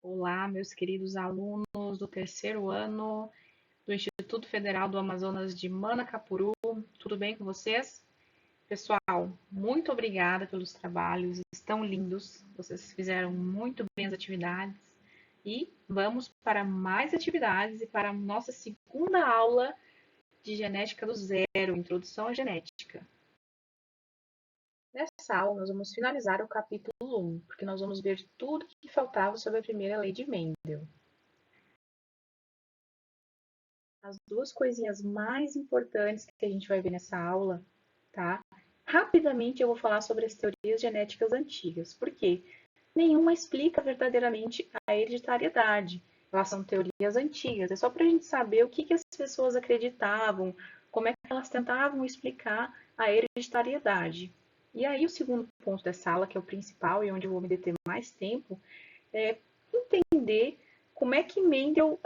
Olá, meus queridos alunos do terceiro ano do Instituto Federal do Amazonas de Manacapuru, tudo bem com vocês? Pessoal, muito obrigada pelos trabalhos, estão lindos, vocês fizeram muito bem as atividades e vamos para mais atividades e para a nossa segunda aula de genética do zero, introdução à genética. Nessa aula, nós vamos finalizar o capítulo 1, porque nós vamos ver tudo que faltava sobre a primeira lei de Mendel. As duas coisinhas mais importantes que a gente vai ver nessa aula, tá? Rapidamente eu vou falar sobre as teorias genéticas antigas, porque nenhuma explica verdadeiramente a hereditariedade. Elas são teorias antigas, é só para a gente saber o que as pessoas acreditavam, como é que elas tentavam explicar a hereditariedade. E aí o segundo ponto dessa aula, que é o principal e onde eu vou me deter mais tempo, é entender como é que Mendel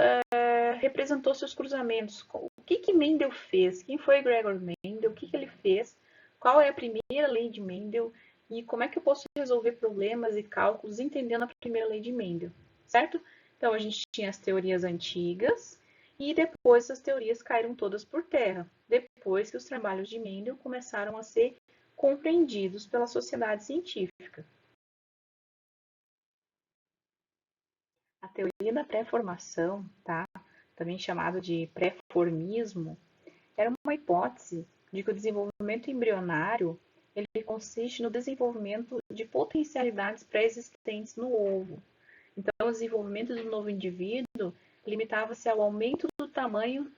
representou seus cruzamentos. O que Mendel fez? Quem foi Gregor Mendel? O que ele fez? Qual é a primeira lei de Mendel? E como é que eu posso resolver problemas e cálculos entendendo a primeira lei de Mendel, certo? Então, a gente tinha as teorias antigas e depois as teorias caíram todas por terra, depois que os trabalhos de Mendel começaram a ser compreendidos pela sociedade científica. A teoria da pré-formação, tá? Também chamada de pré-formismo, era uma hipótese de que o desenvolvimento embrionário ele consiste no desenvolvimento de potencialidades pré-existentes no ovo. Então, o desenvolvimento do novo indivíduo limitava-se ao aumento do tamanho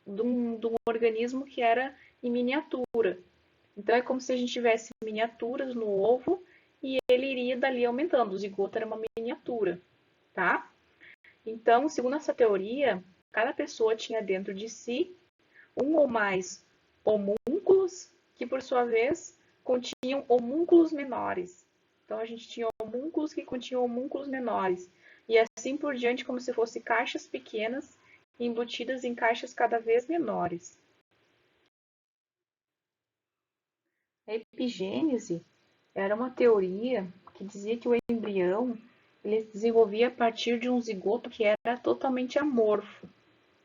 de um organismo que era em miniatura. Então, é como se a gente tivesse miniaturas no ovo e ele iria dali aumentando. O zigoto era uma miniatura, tá? Então, segundo essa teoria, cada pessoa tinha dentro de si um ou mais homúnculos, que por sua vez continham homúnculos menores. Então, a gente tinha homúnculos que continham homúnculos menores. E assim por diante, como se fossem caixas pequenas embutidas em caixas cada vez menores. A epigênese era uma teoria que dizia que o embrião ele se desenvolvia a partir de um zigoto que era totalmente amorfo,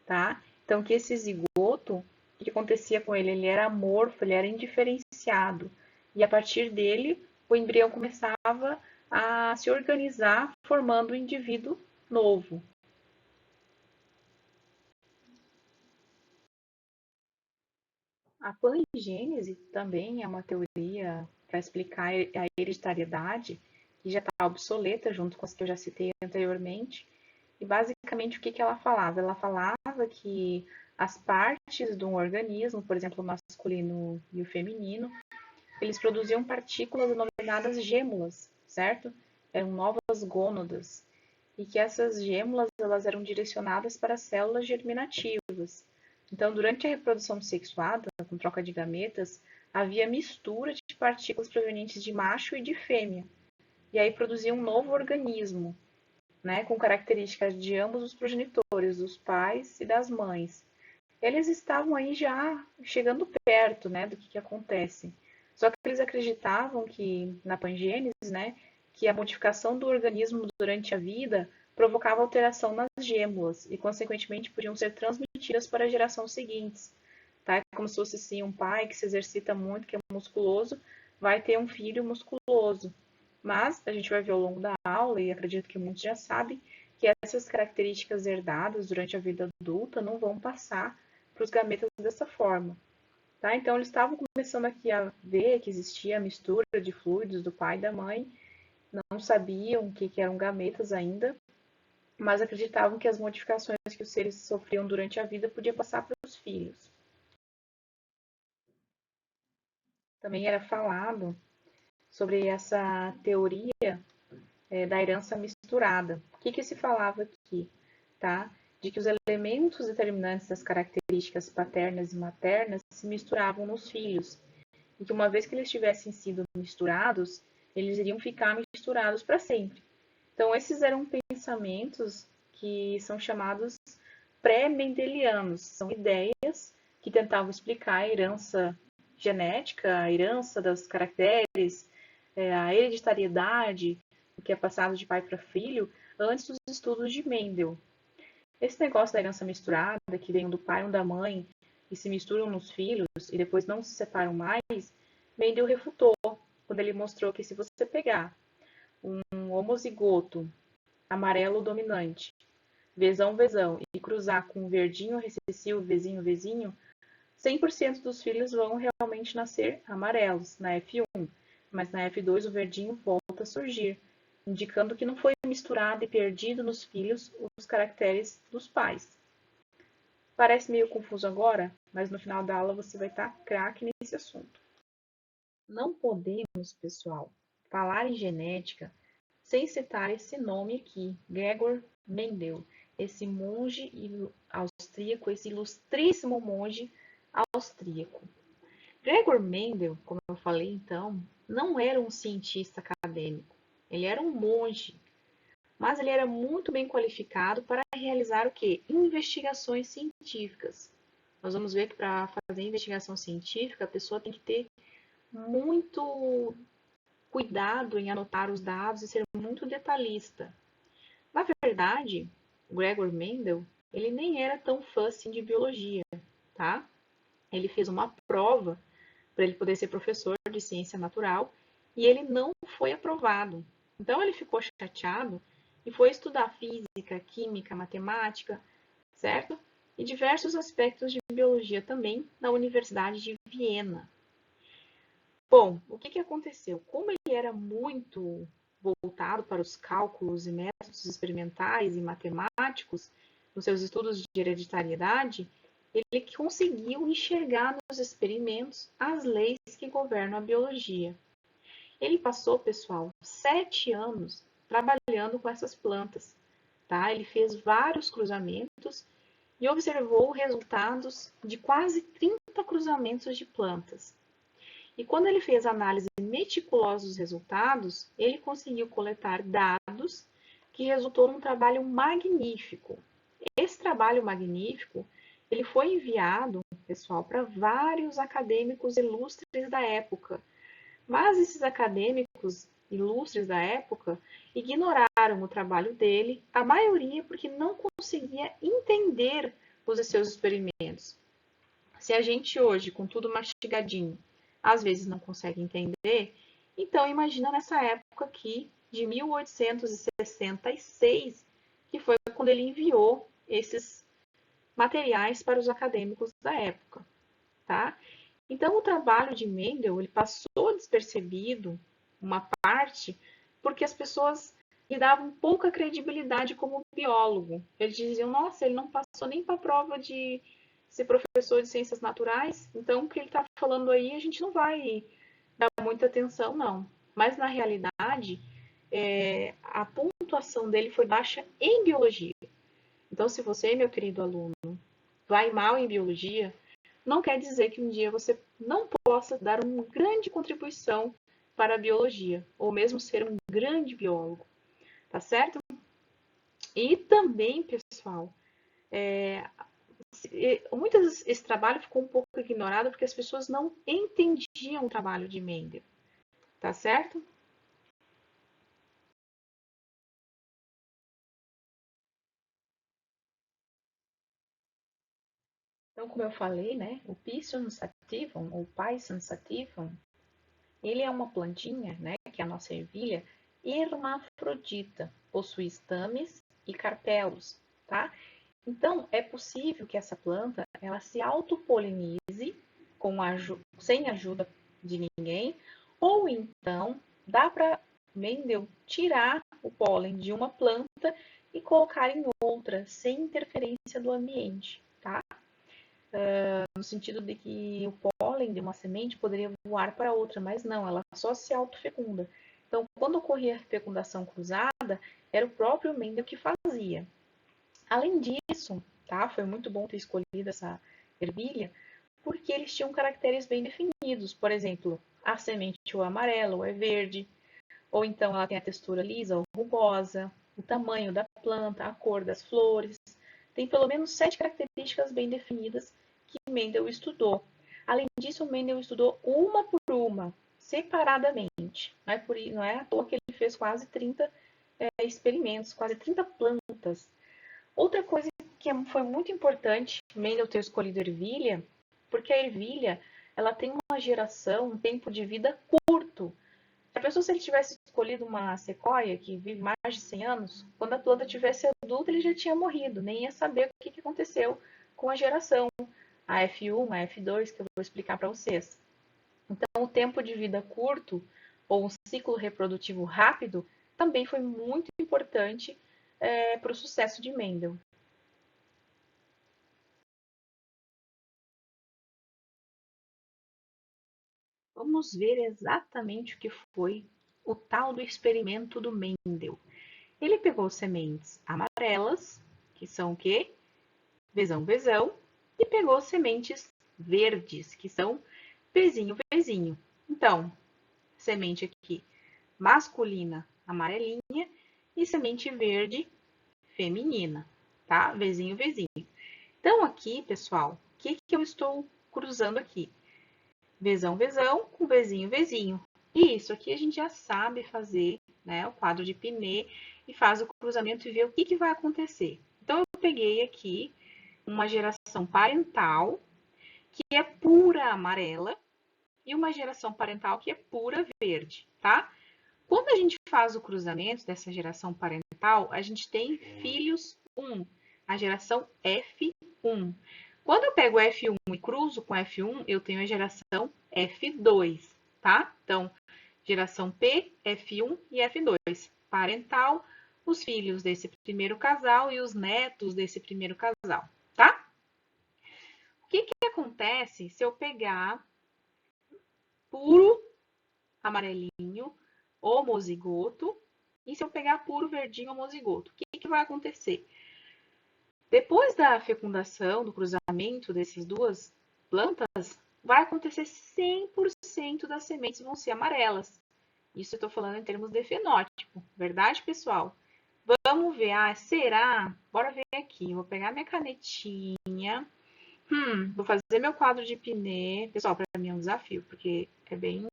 tá? Então, que esse zigoto, o que acontecia com ele? Ele era amorfo, ele era indiferenciado. E a partir dele, o embrião começava a se organizar, formando um indivíduo novo. A pangênese também é uma teoria para explicar a hereditariedade, que já está obsoleta junto com as que eu já citei anteriormente. E basicamente o que ela falava? Ela falava que as partes de um organismo, por exemplo, o masculino e o feminino, eles produziam partículas denominadas gêmulas, certo? Eram novas gônadas. E que essas gêmulas elas eram direcionadas para células germinativas. Então, durante a reprodução sexuada, com troca de gametas, havia mistura de partículas provenientes de macho e de fêmea. E aí produzia um novo organismo, né, com características de ambos os progenitores, dos pais e das mães. Eles estavam aí já chegando perto, né, do que acontece. Só que eles acreditavam que na pangênese, né, que a modificação do organismo durante a vida provocava alteração nas gêmulas e, consequentemente, podiam ser transmitidas para as gerações seguintes. Tá? É como se fosse assim, um pai que se exercita muito, que é musculoso, vai ter um filho musculoso. Mas a gente vai ver ao longo da aula, e acredito que muitos já sabem, que essas características herdadas durante a vida adulta não vão passar para os gametas dessa forma. Tá? Então, eles estavam começando aqui a ver que existia a mistura de fluidos do pai e da mãe, não sabiam o que eram gametas ainda, mas acreditavam que as modificações que os seres sofriam durante a vida podiam passar para os filhos. Também era falado sobre essa teoria da herança misturada. O que se falava aqui? Tá? De que os elementos determinantes das características paternas e maternas se misturavam nos filhos, e que uma vez que eles tivessem sido misturados, eles iriam ficar misturados para sempre. Então, esses eram pensamentos que são chamados pré-mendelianos, são ideias que tentavam explicar a herança genética, a herança dos caracteres, a hereditariedade, o que é passado de pai para filho, antes dos estudos de Mendel. Esse negócio da herança misturada, que vem do pai ou da mãe e se misturam nos filhos e depois não se separam mais, Mendel refutou quando ele mostrou que se você pegar um homozigoto amarelo dominante, vezão, e cruzar com verdinho recessivo, vizinho, 100% dos filhos vão realmente nascer amarelos na F1, mas na F2 o verdinho volta a surgir, indicando que não foi misturado e perdido nos filhos os caracteres dos pais. Parece meio confuso agora, mas no final da aula você vai estar craque nesse assunto. Não podemos, pessoal, falar em genética sem citar esse nome aqui, Gregor Mendel, esse monge austríaco, esse ilustríssimo monge austríaco. Gregor Mendel, como eu falei então, não era um cientista acadêmico, ele era um monge, mas ele era muito bem qualificado para realizar o quê? Investigações científicas. Nós vamos ver que para fazer investigação científica, a pessoa tem que ter muito cuidado em anotar os dados e ser muito detalhista. Na verdade, o Gregor Mendel, ele nem era tão fã assim de biologia, tá? Ele fez uma prova para ele poder ser professor de ciência natural e ele não foi aprovado. Então ele ficou chateado e foi estudar física, química, matemática, certo? E diversos aspectos de biologia também na Universidade de Viena. Bom, o que aconteceu? Como ele era muito voltado para os cálculos e métodos experimentais e matemáticos nos seus estudos de hereditariedade, ele conseguiu enxergar nos experimentos as leis que governam a biologia. Ele passou, pessoal, 7 anos trabalhando com essas plantas. Tá? Ele fez vários cruzamentos e observou resultados de quase 30 cruzamentos de plantas. E quando ele fez análise meticulosa dos resultados, ele conseguiu coletar dados que resultou num trabalho magnífico. Esse trabalho magnífico, ele foi enviado, pessoal, para vários acadêmicos ilustres da época. Mas esses acadêmicos ilustres da época ignoraram o trabalho dele, a maioria porque não conseguia entender os seus experimentos. Se a gente hoje, com tudo mastigadinho, às vezes não consegue entender, então imagina nessa época aqui, de 1866, que foi quando ele enviou esses materiais para os acadêmicos da época, tá? Então o trabalho de Mendel, ele passou despercebido, uma parte, porque as pessoas lhe davam pouca credibilidade como biólogo. Eles diziam, nossa, ele não passou nem para a prova de ser professor de ciências naturais, então o que ele está falando aí a gente não vai dar muita atenção, não. Mas na realidade, a pontuação dele foi baixa em biologia. Então, se você, meu querido aluno, vai mal em biologia, não quer dizer que um dia você não possa dar uma grande contribuição para a biologia, ou mesmo ser um grande biólogo, tá certo? E também, pessoal, muitas esse trabalho ficou um pouco ignorado porque as pessoas não entendiam o trabalho de Mendel, tá certo? Então, como eu falei, né, o Piscium sativum, ou Piscium sativum, ele é uma plantinha, né, que é a nossa ervilha, hermafrodita, possui estames e carpelos, tá? Então, é possível que essa planta ela se autopolinize sem ajuda de ninguém, ou então dá para Mendel tirar o pólen de uma planta e colocar em outra, sem interferência do ambiente, tá? No sentido de que o pólen de uma semente poderia voar para outra, mas não, ela só se autofecunda. Então, quando ocorria a fecundação cruzada, era o próprio Mendel que fazia. Além disso, tá, foi muito bom ter escolhido essa ervilha, porque eles tinham caracteres bem definidos. Por exemplo, a semente ou é amarela ou é verde, ou então ela tem a textura lisa ou rugosa, o tamanho da planta, a cor das flores. Tem pelo menos 7 características bem definidas que Mendel estudou. Além disso, Mendel estudou uma por uma, separadamente. Não é à toa que ele fez quase 30 experimentos, quase 30 plantas. Outra coisa que foi muito importante, Mendel ter escolhido a ervilha, porque a ervilha ela tem uma geração, um tempo de vida curto. A pessoa, se ele tivesse escolhido uma sequoia, que vive mais de 100 anos, quando a planta tivesse adulta, ele já tinha morrido, nem ia saber o que aconteceu com a geração, a F1, a F2, que eu vou explicar para vocês. Então, o tempo de vida curto, ou um ciclo reprodutivo rápido, também foi muito importante para o sucesso de Mendel. Vamos ver exatamente o que foi o tal do experimento do Mendel. Ele pegou sementes amarelas, que são o quê? Vezão, vezão, e pegou sementes verdes, que são vezinho, vezinho. Então, semente aqui masculina, amarelinha, e semente verde, feminina, tá? Vezinho, vezinho. Então, aqui, pessoal, o que eu estou cruzando aqui? Vezão, vezão com vezinho, vezinho. E isso aqui a gente já sabe fazer, né? O quadro de Pinet e faz o cruzamento e vê o que vai acontecer. Então, eu peguei aqui uma geração parental que é pura amarela e uma geração parental que é pura verde, tá? Quando a gente faz o cruzamento dessa geração parental, a gente tem filhos 1, a geração F1. Quando eu pego F1 e cruzo com F1, eu tenho a geração F2, tá? Então, geração P, F1 e F2. Parental, os filhos desse primeiro casal e os netos desse primeiro casal, tá? O que acontece se eu pegar puro amarelinho, homozigoto, e se eu pegar puro verdinho homozigoto? O que vai acontecer? Depois da fecundação, do cruzamento dessas duas plantas, vai acontecer 100% das sementes vão ser amarelas. Isso eu estou falando em termos de fenótipo, verdade, pessoal? Vamos ver, será? Bora ver aqui, vou pegar minha canetinha, vou fazer meu quadro de Pinet. Pessoal, para mim é um desafio, porque é bem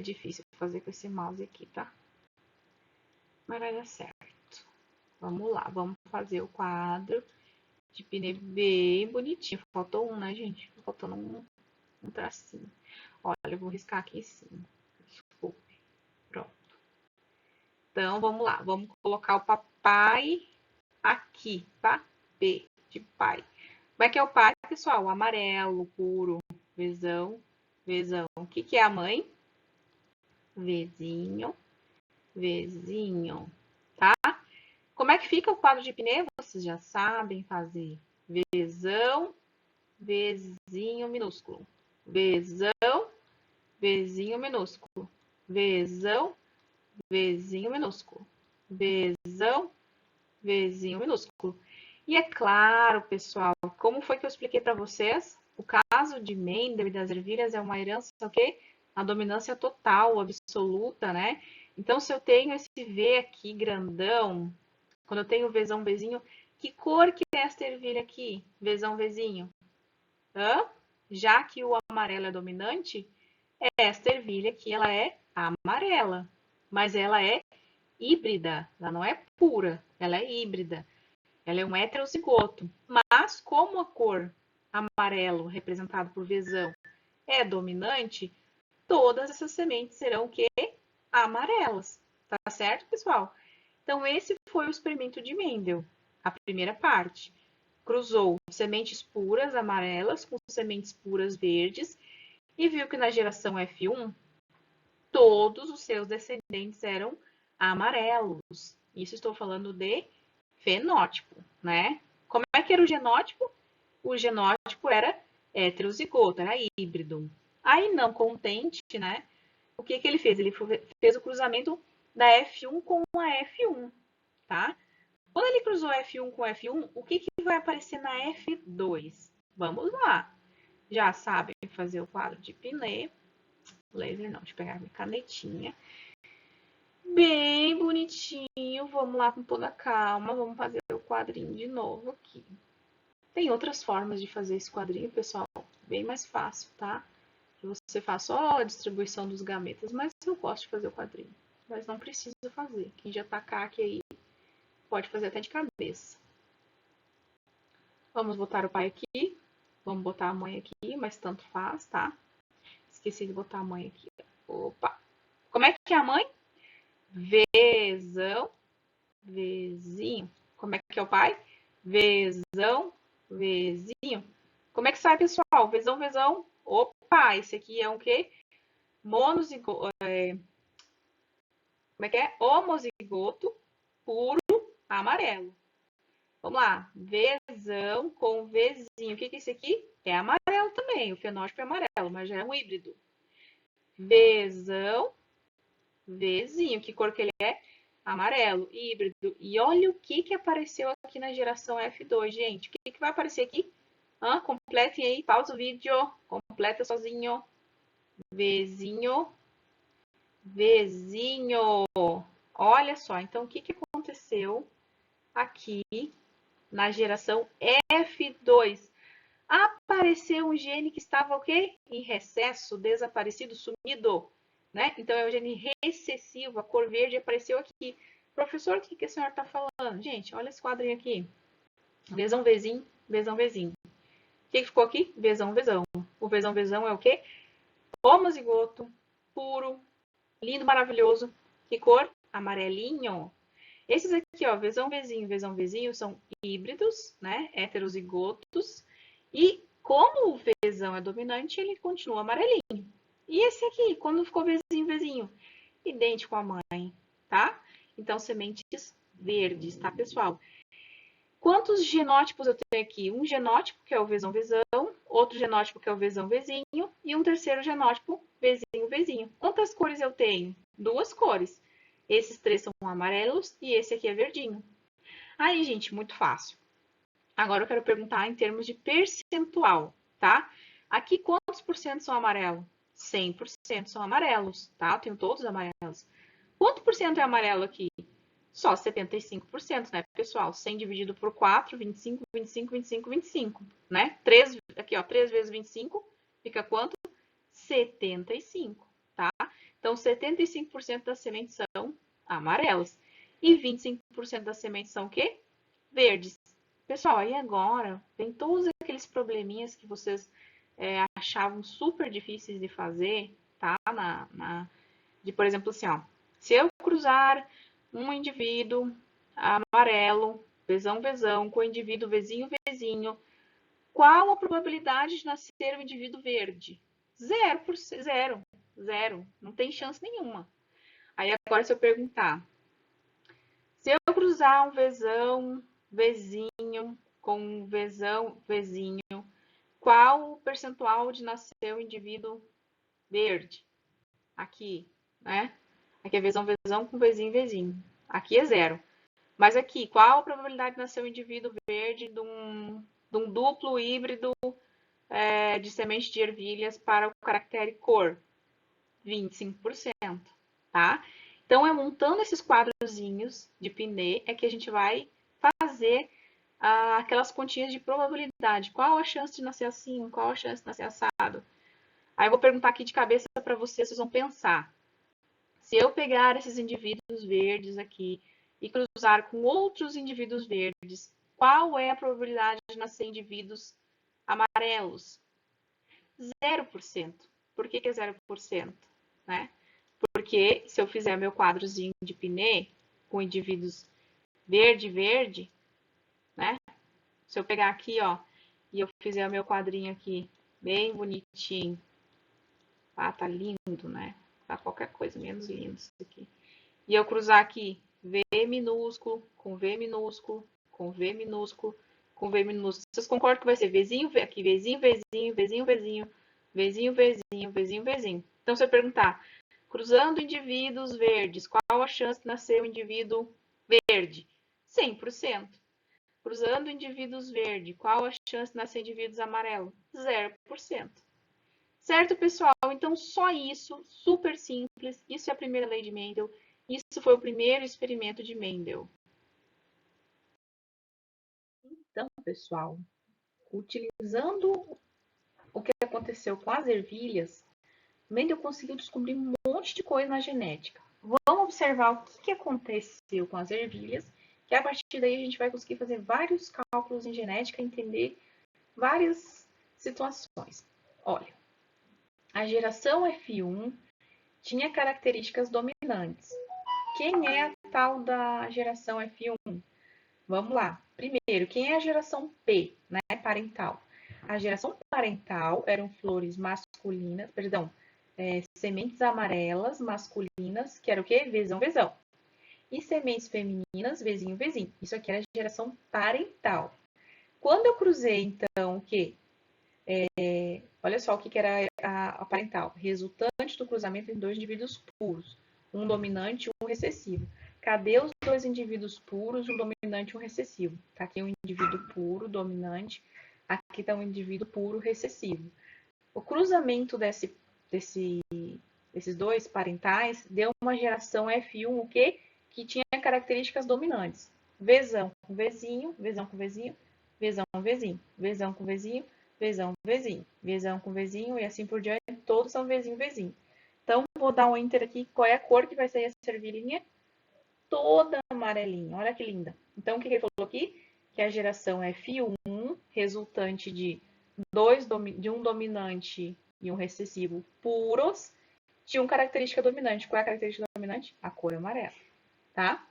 difícil fazer com esse mouse aqui, tá? Mas vai dar certo. Vamos lá, vamos fazer o quadro de Pinet bem bonitinho. Faltou um, né, gente? Faltando um tracinho. Olha, eu vou riscar aqui em cima. Desculpe. Pronto. Então, vamos lá. Vamos colocar o papai aqui, tá? P de pai. Como é que é o pai, pessoal? O amarelo, puro. Vezão, vezão. O que é a mãe? Vezinho, vezinho. Tá? Como é que fica o quadro de Pinet? Vocês já sabem fazer. Vezão, vezinho minúsculo. Vezão, vezinho minúsculo. Vezão, vezinho minúsculo. Vezão, vezinho minúsculo. E é claro, pessoal, como foi que eu expliquei para vocês? O caso de Mendel e das ervilhas é uma herança, o quê? A dominância total, absoluta, né? Então, se eu tenho esse V aqui grandão, quando eu tenho Vzão, Vzinho, que cor que é esta ervilha aqui? Vzão, Vzinho? Já que o amarelo é dominante, esta ervilha aqui ela é amarela, mas ela é híbrida, ela não é pura, ela é híbrida. Ela é um heterozigoto, mas como a cor amarelo, representado por Vzão, é dominante, todas essas sementes serão o quê? Amarelas. Tá certo, pessoal? Então, esse foi o experimento de Mendel, a primeira parte. Cruzou sementes puras amarelas com sementes puras verdes e viu que na geração F1 todos os seus descendentes eram amarelos. Isso estou falando de fenótipo, né? Como é que era o genótipo? O genótipo era heterozigoto, era híbrido. Aí, não contente, né? O que ele fez? Ele fez o cruzamento da F1 com a F1, tá? Quando ele cruzou F1 com F1, o que vai aparecer na F2? Vamos lá. Já sabem fazer o quadro de Pinet. Laser não, deixa eu pegar minha canetinha. Bem bonitinho. Vamos lá com toda a calma. Vamos fazer o quadrinho de novo aqui. Tem outras formas de fazer esse quadrinho, pessoal. Bem mais fácil, tá? Que você faz só a distribuição dos gametas, mas eu gosto de fazer o quadrinho. mas não precisa fazer. Quem já tá CAC aí pode fazer até de cabeça. Vamos botar o pai aqui. Vamos botar a mãe aqui, mas tanto faz, tá? Esqueci de botar a mãe aqui. Opa! Como é que é a mãe? Vezão, vezinho. Como é que é o pai? Vezão, vezinho. Como é que sai, pessoal? Vezão, vezão. Opa, esse aqui é um quê? Monozigoto. Como é que é? Homozigoto puro amarelo. Vamos lá. Vezão com vezinho. O que é esse aqui? É amarelo também. O fenótipo é amarelo, mas já é um híbrido. Vezão, vezinho. Que cor que ele é? Amarelo, híbrido. E olha o que apareceu aqui na geração F2, gente. O que vai aparecer aqui? Completem aí, pausa o vídeo. Completa sozinho. Vezinho, vezinho. Olha só, então o que aconteceu aqui na geração F2? Apareceu um gene que estava o quê? Em recesso, desaparecido, sumido, né? Então é o gene recessivo, a cor verde apareceu aqui. Professor, o que a senhora está falando? Gente, olha esse quadrinho aqui. Vezão, vezinho, vezão, vezinho. O que ficou aqui? Vezão, vezão. O vezão, vezão é o quê? Homozigoto, puro, lindo, maravilhoso. Que cor? Amarelinho. Esses aqui, ó, vezão, vezinho, são híbridos, né? Heterozigotos. E como o vezão é dominante, ele continua amarelinho. E esse aqui, quando ficou vezinho, idêntico à mãe, tá? Então, sementes verdes, tá, pessoal? Quantos genótipos eu tenho aqui? Um genótipo, que é o vezão, outro genótipo, que é o vezão, e um terceiro genótipo, vezinho. Quantas cores eu tenho? Duas cores. Esses três são amarelos e esse aqui é verdinho. Aí, gente, muito fácil. Agora eu quero perguntar em termos de percentual, tá? Aqui, quantos por cento são amarelo? 100% são amarelos, tá? Eu tenho todos amarelos. Quanto por cento é amarelo aqui? Só 75%, né, pessoal? 100 dividido por 4, 25, 25, 25, 25, né? 3, aqui, ó, 3 vezes 25, fica quanto? 75, tá? Então, 75% das sementes são amarelas. E 25% das sementes são o quê? Verdes. Pessoal, aí agora, tem todos aqueles probleminhas que vocês achavam super difíceis de fazer, tá? Por exemplo, assim, ó. Se eu cruzar um indivíduo amarelo, vezão, com o indivíduo vezinho, qual a probabilidade de nascer um indivíduo verde? 0%, zero. Não tem chance nenhuma. Aí agora se eu perguntar, se eu cruzar um vezinho com um vezinho, qual o percentual de nascer um indivíduo verde? Aqui, né? Aqui é vezão com vezinho. Aqui é 0. Mas aqui, qual a probabilidade de nascer um indivíduo verde de um duplo híbrido de semente de ervilhas para o caractere cor? 25%, tá? Então, é montando esses quadrozinhos de Pinet é que a gente vai fazer aquelas continhas de probabilidade. Qual a chance de nascer assim? Qual a chance de nascer assado? Aí eu vou perguntar aqui de cabeça para vocês vão pensar. Se eu pegar esses indivíduos verdes aqui e cruzar com outros indivíduos verdes, qual é a probabilidade de nascer indivíduos amarelos? 0%. Por que é 0%? Né? Porque se eu fizer meu quadrozinho de Pinet com indivíduos verde, né? Se eu pegar aqui, ó, e eu fizer o meu quadrinho aqui bem bonitinho, tá lindo, né? Tá qualquer coisa menos lindo isso aqui. E eu cruzar aqui V minúsculo, com V minúsculo, com V minúsculo, com V minúsculo. Vocês concordam que vai ser Vzinho, aqui, Vzinho. Então, se eu perguntar, cruzando indivíduos verdes, qual a chance de nascer um indivíduo verde? 100%. Cruzando indivíduos verdes, qual a chance de nascer indivíduos amarelos? 0%. Certo, pessoal? Então, só isso, super simples. Isso é a primeira lei de Mendel. Isso foi o primeiro experimento de Mendel. Então, pessoal, utilizando o que aconteceu com as ervilhas, Mendel conseguiu descobrir um monte de coisa na genética. Vamos observar o que aconteceu com as ervilhas, que a partir daí a gente vai conseguir fazer vários cálculos em genética, entender várias situações. Olha, a geração F1 tinha características dominantes. Quem é a tal da geração F1? Vamos lá. Primeiro, quem é a geração P, né, parental? A geração parental eram flores masculinas, perdão, sementes amarelas masculinas, que era o quê? Vezão, vezão. E sementes femininas, vezinho, vezinho. Isso aqui era a geração parental. Quando eu cruzei, então, o quê? Olha só o que era a parental. Resultante do cruzamento entre dois indivíduos puros. Um dominante e um recessivo. Cadê os dois indivíduos puros, um dominante e um recessivo? Está aqui um indivíduo puro, dominante. Aqui está um indivíduo puro, recessivo. O cruzamento desses dois parentais deu uma geração F1, o quê? Que tinha características dominantes. Vezão com vezinho, vezão com vezinho, vezão com vezinho, vezão com vezinho, vezão com vezinho, vezão com vezinho e assim por diante, todos são vezinho, vezinho. Então, vou dar um enter aqui, qual é a cor que vai sair essa ervilhinha? Toda amarelinha, olha que linda. Então, o que ele falou aqui? Que a geração F1, resultante de um dominante e um recessivo puros, tinha uma característica dominante. Qual é a característica dominante? A cor amarela, tá?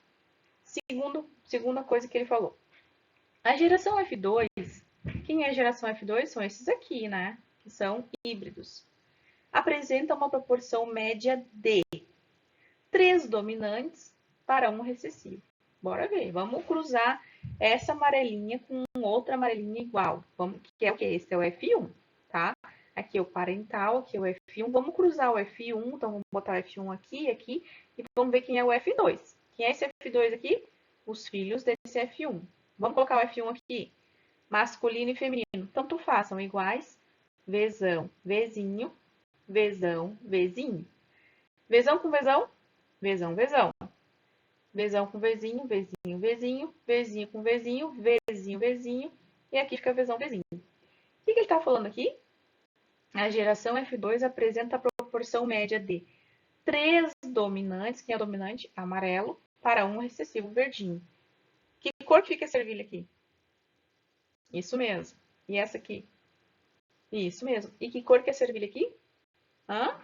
Segunda coisa que ele falou. A geração F2, quem é a geração F2? São esses aqui, né? Que são híbridos. Apresenta uma proporção média de 3 dominantes para um recessivo. Bora ver. Vamos cruzar essa amarelinha com outra amarelinha igual. Que é o que? Esse é o F1, tá? Aqui é o parental, aqui é o F1. Vamos cruzar o F1, então vamos botar o F1 aqui, aqui, e vamos ver quem é o F2. Quem é esse F2 aqui? Os filhos desse F1. Vamos colocar o F1 aqui. Masculino e feminino. Tanto faz, são iguais. Vezão, vezinho, vezão, vezinho. Vezão com vezão, vezão, vezão. Vezão com vezinho, vezinho, vezinho, vezinho com vezinho, vezinho, vezinho, e aqui fica vezão, vezinho. O que ele está falando aqui? A geração F2 apresenta a proporção média de 3 dominantes, quem é o dominante? Amarelo, para um recessivo, verdinho. Que cor que fica essa ervilha aqui? Isso mesmo. E essa aqui? Isso mesmo. E que cor que é essa ervilha aqui? Hã?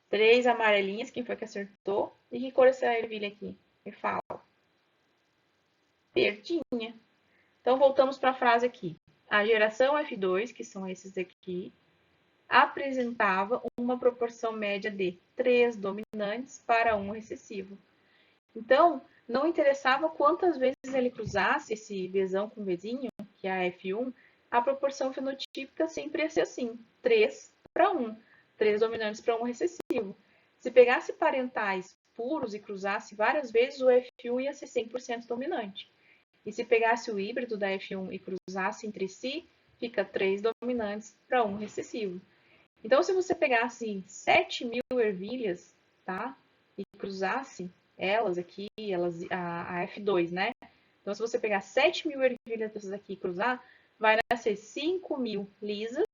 3 amarelinhas, quem foi que acertou? E que cor é essa ervilha aqui? Me fala. Verdinha. Então, voltamos para a frase aqui. A geração F2, que são esses aqui, apresentava uma proporção média de 3 dominantes para um recessivo. Então, não interessava quantas vezes ele cruzasse esse Vzão com Vzinho, que é a F1, a proporção fenotípica sempre ia ser assim, 3 para 1. 3 dominantes para um recessivo. Se pegasse parentais puros e cruzasse várias vezes, o F1 ia ser 100% dominante. E se pegasse o híbrido da F1 e cruzasse entre si, fica 3 dominantes para 1 recessivo. Então, se você pegasse 7.000 ervilhas, tá? E cruzasse elas aqui, a F2, né? Então, se você pegar 7.000 ervilhas dessas aqui e cruzar, vai nascer 5.000 lisas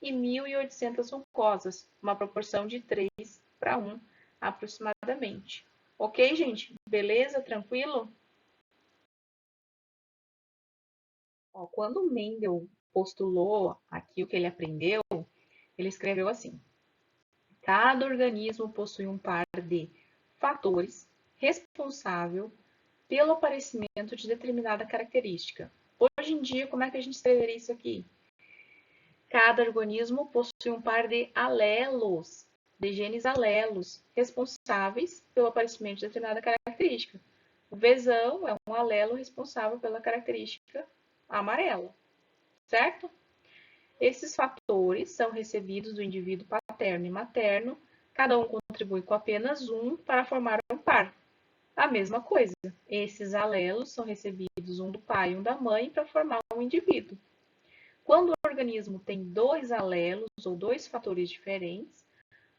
e 1.800 rucosas, uma proporção de 3 para 1 aproximadamente. Ok, gente? Beleza? Tranquilo? Ó, quando Mendel postulou aqui o que ele aprendeu, ele escreveu assim: cada organismo possui um par de fatores responsável pelo aparecimento de determinada característica. Hoje em dia, como é que a gente escreveria isso aqui? Cada organismo possui um par de alelos, de genes alelos, responsáveis pelo aparecimento de determinada característica. O Vzão é um alelo responsável pela característica amarela, certo? Esses fatores são recebidos do indivíduo paterno e materno, cada um contribui com apenas um para formar um par. A mesma coisa, esses alelos são recebidos um do pai e um da mãe para formar um indivíduo. Quando o organismo tem dois alelos ou dois fatores diferentes,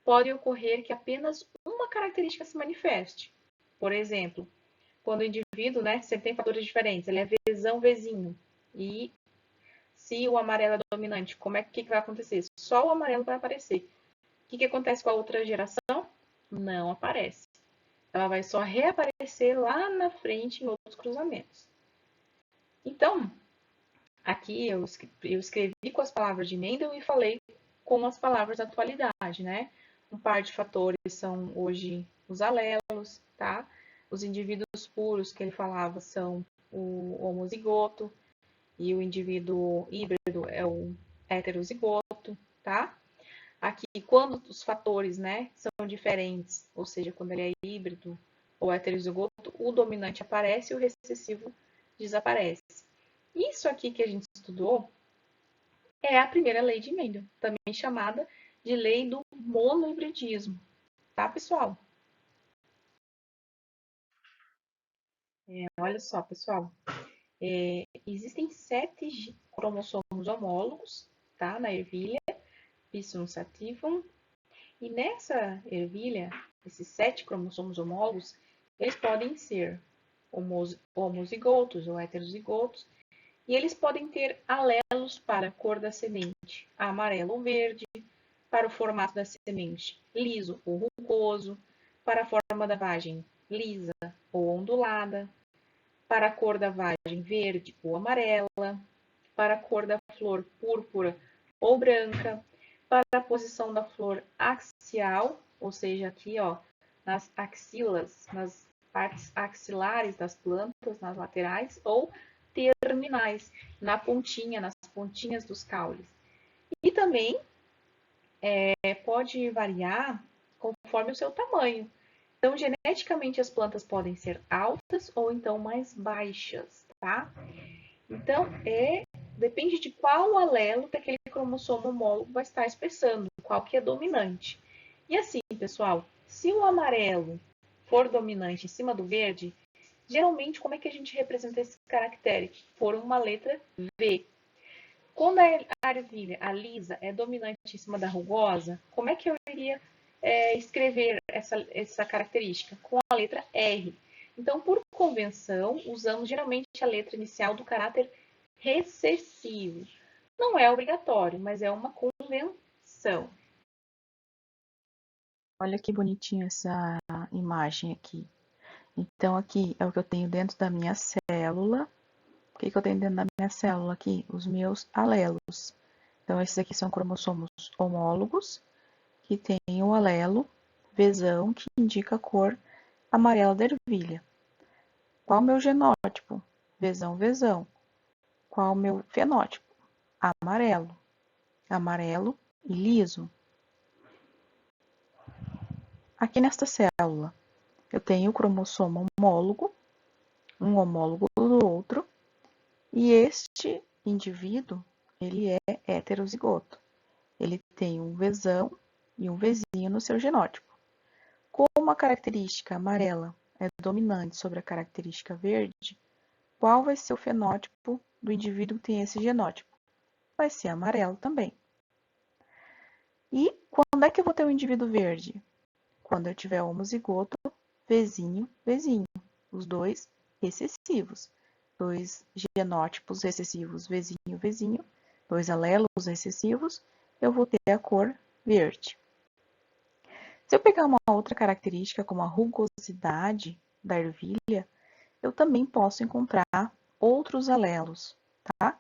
pode ocorrer que apenas uma característica se manifeste. Por exemplo, quando o indivíduo, né, sempre tem fatores diferentes, ele é Vzão, Vzinho, e se o amarelo é dominante, como é que vai acontecer? Só o amarelo vai aparecer. O que acontece com a outra geração? Não aparece. Ela vai só reaparecer lá na frente em outros cruzamentos. Então, aqui eu escrevi com as palavras de Mendel e falei com as palavras da atualidade, né? Um par de fatores são hoje os alelos, tá? Os indivíduos puros que ele falava são o homozigoto e o indivíduo híbrido é o heterozigoto, tá? Aqui, quando os fatores, né, são diferentes, ou seja, quando ele é híbrido ou heterozigoto, o dominante aparece e o recessivo desaparece. Isso aqui que a gente estudou é a primeira lei de Mendel, também chamada de lei do monohibridismo, tá, pessoal? Olha só, pessoal, existem 7 cromossomos homólogos, tá, na ervilha, Piscium sativum, e nessa ervilha, esses 7 cromossomos homólogos, eles podem ser homozigotos ou heterozigotos, e eles podem ter alelos para a cor da semente, amarelo ou verde, para o formato da semente, liso ou rugoso, para a forma da vagem, lisa ou ondulada, para a cor da vagem, verde ou amarela, para a cor da flor, púrpura ou branca, para a posição da flor axial, ou seja, aqui ó, nas axilas, nas partes axilares das plantas, nas laterais, ou terminais, na pontinha, nas pontinhas dos caules. E também pode variar conforme o seu tamanho. Então, geneticamente, as plantas podem ser altas ou então mais baixas, tá? Então, depende de qual alelo que aquele cromossomo homólogo vai estar expressando, qual que é dominante. E assim, pessoal, se o amarelo for dominante em cima do verde, geralmente como é que a gente representa esse caractere? Por uma letra V. Quando a ervilha, a lisa, é dominante em cima da rugosa, como é que eu iria escrever essa característica? Com a letra R. Então, por convenção, usamos geralmente a letra inicial do caráter recessivo. Não é obrigatório, mas é uma convenção. Olha que bonitinha essa imagem aqui. Então, aqui é o que eu tenho dentro da minha célula. O que eu tenho dentro da minha célula aqui? Os meus alelos. Então, esses aqui são cromossomos homólogos, que tem o alelo Vzão, que indica a cor amarela da ervilha. Qual o meu genótipo? Vzão, Vzão. Qual o meu fenótipo? Amarelo. Amarelo e liso. Aqui nesta célula, eu tenho o cromossomo homólogo, um homólogo do outro, e este indivíduo, ele é heterozigoto. Ele tem um Vzão e um Vzinho no seu genótipo. Como a característica amarela é dominante sobre a característica verde, qual vai ser o fenótipo do indivíduo que tem esse genótipo? Vai ser amarelo também. E quando é que eu vou ter um indivíduo verde? Quando eu tiver homozigoto, Vzinho, Vzinho. Os dois recessivos. Dois genótipos recessivos, Vzinho, Vzinho. Dois alelos recessivos, eu vou ter a cor verde. Se eu pegar uma outra característica, como a rugosidade da ervilha, eu também posso encontrar outros alelos, tá?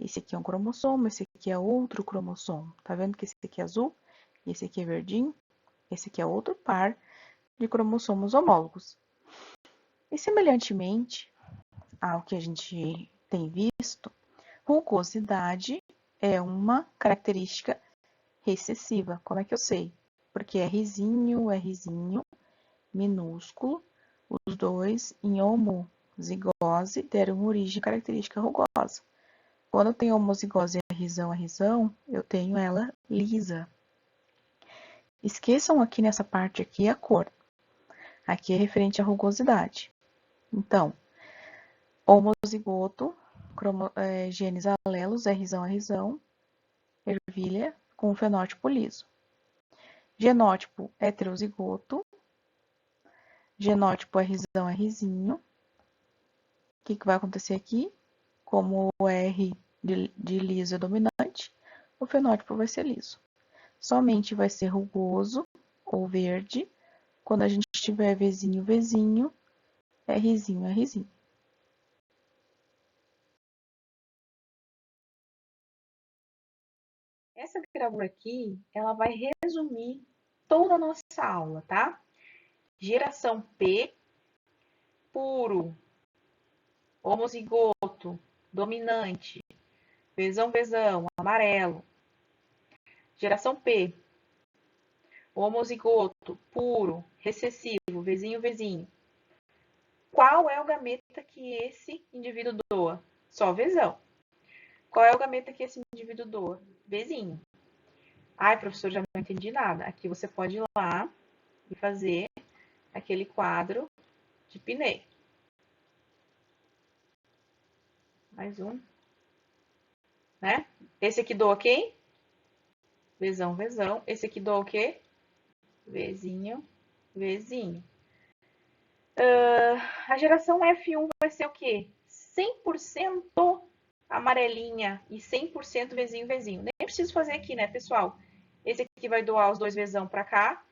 Esse aqui é um cromossomo, esse aqui é outro cromossomo. Tá vendo que esse aqui é azul, esse aqui é verdinho, esse aqui é outro par de cromossomos homólogos. E semelhantemente ao que a gente tem visto, rugosidade é uma característica recessiva. Como é que eu sei? Porque é Rzinho, Rzinho, minúsculo, os dois em homozigose deram origem à característica rugosa. Quando eu tenho homozigose Rzão, Rzão, eu tenho ela lisa. Esqueçam aqui nessa parte aqui a cor. Aqui é referente à rugosidade. Então, homozigoto, genes alelos, Rzão, Rzão, ervilha com fenótipo liso. Genótipo heterozigoto, genótipo Rzão, Rzinho. O que vai acontecer aqui? Como o R de liso é dominante, o fenótipo vai ser liso. Somente vai ser rugoso ou verde Quando a gente tiver Vzinho, Vzinho, Rzinho, Rzinho. Essa gravura aqui, ela vai resumir toda a nossa aula, tá? Geração P, puro, homozigoto, dominante, Vzão, Vzão, amarelo. Geração P, homozigoto, puro, recessivo, Vzinho, Vzinho. Qual é o gameta que esse indivíduo doa? Só Vzão. Qual é o gameta que esse indivíduo doa? Vzinho. Ai, professor, já não entendi nada. Aqui você pode ir lá e fazer aquele quadro de Piney. Mais um. Né? Esse aqui doa quem? Vzão, Vzão. Esse aqui doa o quê? Vzinho, Vzinho. A geração F1 vai ser o quê? 100% amarelinha e 100% Vzinho, Vzinho. Nem preciso fazer aqui, né, pessoal? Esse aqui vai doar os dois Vzão para cá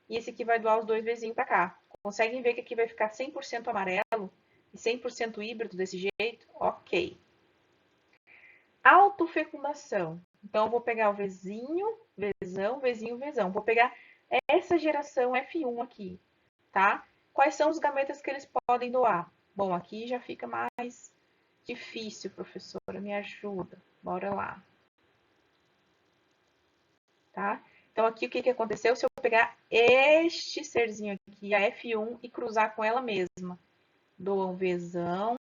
e esse aqui vai doar os dois Vzinho para cá. Conseguem ver que aqui vai ficar 100% amarelo e 100% híbrido desse jeito? Ok. Autofecundação. Então, eu vou pegar o Vzinho, Vzão, Vzinho, Vzão. Vou pegar essa geração F1 aqui, tá? Quais são os gametas que eles podem doar? Bom, aqui já fica mais difícil, professora, me ajuda. Bora lá. Tá? Então, aqui o que aconteceu? Se eu pegar este serzinho aqui, a F1, e cruzar com ela mesma. Doa um Vzão,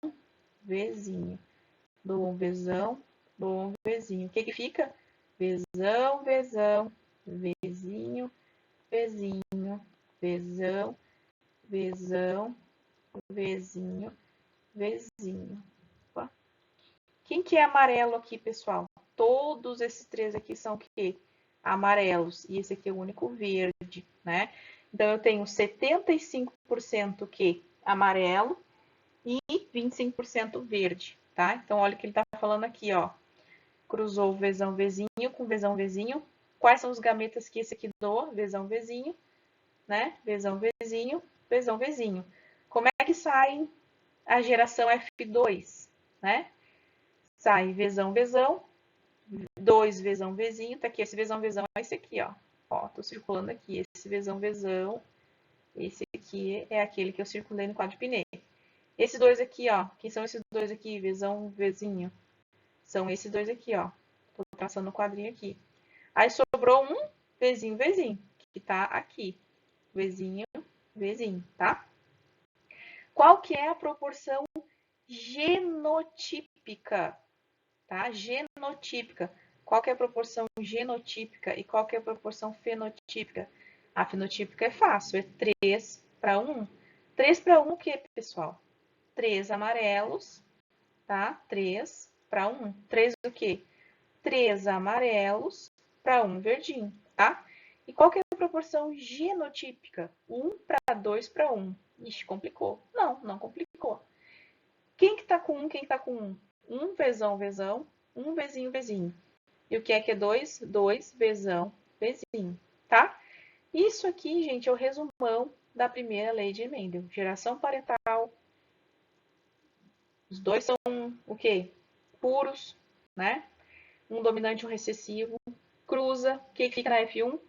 Vzinho. Doa um Vzão, doa um Vzinho. O que fica? Vzão, Vzão, Vzinho, Vzinho, Vzão, Vzão, Vzinho, Vzinho. Opa. Quem que é amarelo aqui, pessoal? Todos esses três aqui são o quê? Amarelos. E esse aqui é o único verde, né? Então, eu tenho 75% que amarelo e 25% verde, tá? Então, olha o que ele tá falando aqui, ó. Cruzou o Vzão, Vzinho com Vzão, Vzinho. Quais são os gametas que esse aqui doa? Vzão, Vzinho, né? Vzão, Vzinho, Vzão, Vzinho. Como é que sai a geração F2, né? Sai Vzão, Vzão, 2 Vzão, Vzinho. Tá aqui, esse Vzão, Vzão é esse aqui, ó. Ó, tô circulando aqui. Esse Vzão, Vzão, esse aqui é aquele que eu circulei no quadro de Piney. Esses dois aqui, ó. Quem são esses dois aqui? Vzão, Vzinho. São esses dois aqui, ó. Tô traçando o quadrinho aqui. Aí sobrou um Vzinho, Vzinho, que tá aqui. Vzinho, Vzinho, tá? Qual que é a proporção genotípica? Tá? Genotípica. Qual que é a proporção genotípica e qual que é a proporção fenotípica? A fenotípica é fácil, é 3 para 1. 3 para 1 o que, pessoal? 3 amarelos, tá? 3 para 1. 3 o quê? 3 amarelos para 1 verdinho, tá? E qual que é a proporção genotípica? 1 para 2 para 1. Ixi, complicou. Não, não complicou. Quem que tá com 1? Quem que tá com 1? 1 Vzão, Vzão, 1 Vzinho, Vzinho. E o que é 2? 2 Vzão, Vzinho, tá? Isso aqui, gente, é o resumão da primeira lei de Mendel. Geração parental. Os dois são o quê? Puros, né? Um dominante e um recessivo. Cruza. O que fica na F1?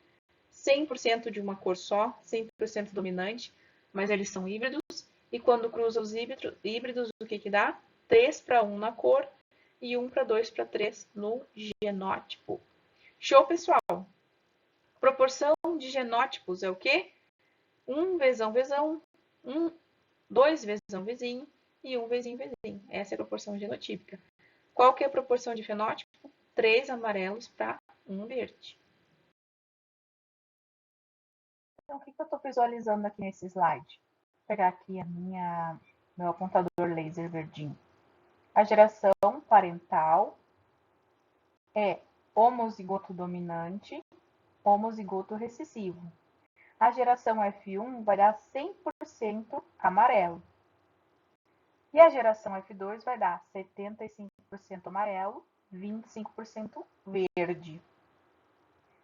100% de uma cor só, 100% dominante, mas eles são híbridos. E quando cruza os híbridos, o que dá? 3 para 1 na cor e 1 para 2 para 3 no genótipo. Show, pessoal? Proporção de genótipos é o quê? 1 Vzão, Vzão, 2 Vzão, Vzinho e 1 Vzinho, Vzinho. Essa é a proporção genotípica. Qual que é a proporção de fenótipo? 3 amarelos para 1 verde. Então, o que eu estou visualizando aqui nesse slide? Vou pegar aqui meu apontador laser verdinho. A geração parental é homozigoto dominante, homozigoto recessivo. A geração F1 vai dar 100% amarelo. E a geração F2 vai dar 75% amarelo, 25% verde.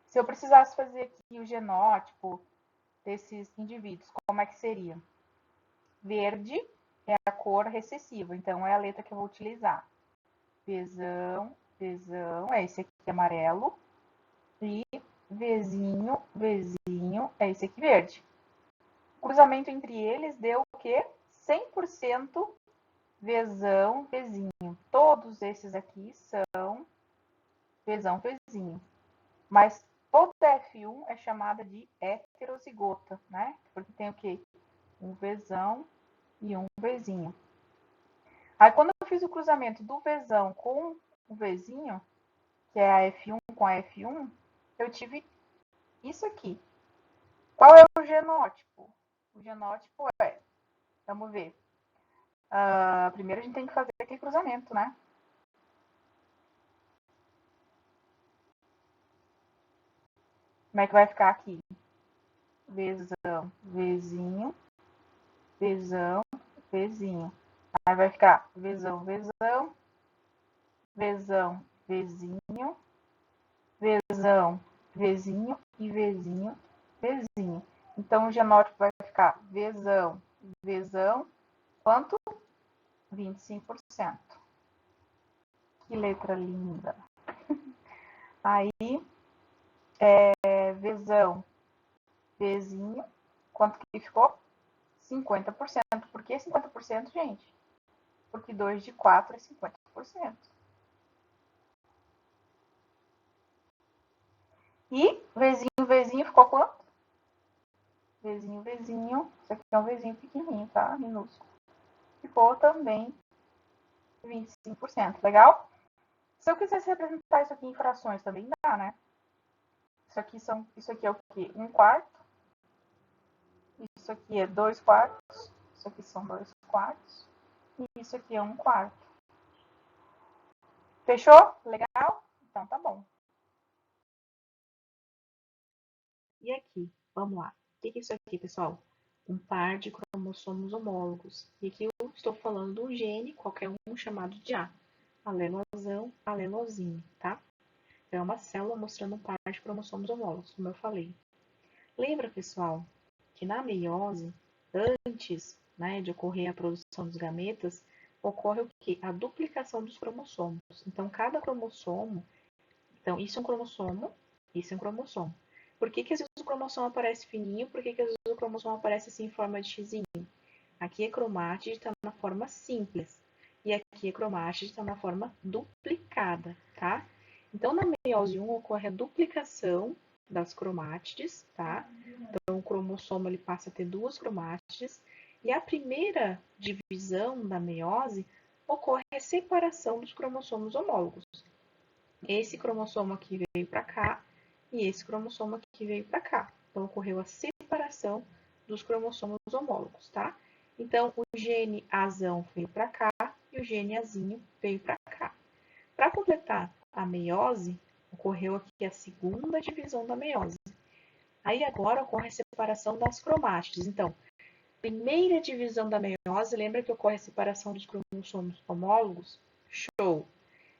Se eu precisasse fazer aqui o genótipo, desses indivíduos, como é que seria? Verde é a cor recessiva, então é a letra que eu vou utilizar. Vzão, Vzão, é esse aqui amarelo. E Vzinho, Vzinho, é esse aqui verde. O cruzamento entre eles deu o quê? 100% Vzão, Vzinho. Todos esses aqui são Vzão, Vzinho. Mas toda F1 é chamada de heterozigota, né? Porque tem o quê? Um Vzão e um Vzinho. Aí quando eu fiz o cruzamento do Vzão com o Vzinho, que é a F1 com a F1, eu tive isso aqui. Qual é o genótipo? O genótipo é, vamos ver. Primeiro a gente tem que fazer aquele cruzamento, né? Como é que vai ficar aqui? Vzão, Vzinho, Vzão, Vzinho. Aí vai ficar Vzão, Vzão, Vzão, Vzinho, Vzão, Vzinho e Vzinho, Vzinho. Então o genótipo vai ficar Vzão, Vzão, quanto? 25%. Que letra linda. Aí, Vzão, Vzinho, quanto que ficou? 50%. Por que 50%, gente? Porque 2 de 4 é 50%. E Vzinho, Vzinho ficou quanto? Vzinho, Vzinho. Isso aqui é um Vzinho pequenininho, tá? Minúsculo. Ficou também 25%. Legal? Se eu quisesse representar isso aqui em frações, também dá, né? Isso aqui é o quê? 1/4. Isso aqui é 2/4. Isso aqui são 2/4. E isso aqui é 1/4. Fechou? Legal? Então tá bom. E aqui, vamos lá. O que é isso aqui, pessoal? Um par de cromossomos homólogos. E aqui eu estou falando de um gene, qualquer um chamado de A. Alelozão, alelozinho, tá? Então, é uma célula mostrando um par de cromossomos homólogos, como eu falei. Lembra, pessoal, que na meiose, antes, né, de ocorrer a produção dos gametas, ocorre o quê? A duplicação dos cromossomos. Então, cada cromossomo... Então, isso é um cromossomo, isso é um cromossomo. Por que às vezes o cromossomo aparece fininho? Por que às vezes o cromossomo aparece assim em forma de xizinho? Aqui a cromátide está na forma simples. E aqui a cromátide está na forma duplicada, tá? Então, na meiose 1 ocorre a duplicação das cromátides, tá? Então, o cromossomo ele passa a ter 2 cromátides. E a primeira divisão da meiose ocorre a separação dos cromossomos homólogos. Esse cromossomo aqui veio para cá e esse cromossomo aqui veio para cá. Então, ocorreu a separação dos cromossomos homólogos, tá? Então, o gene Azão veio para cá e o gene Azinho veio para cá. Para completar a meiose, ocorreu aqui a segunda divisão da meiose. Aí agora ocorre a separação das cromátides. Então, primeira divisão da meiose, lembra que ocorre a separação dos cromossomos homólogos? Show!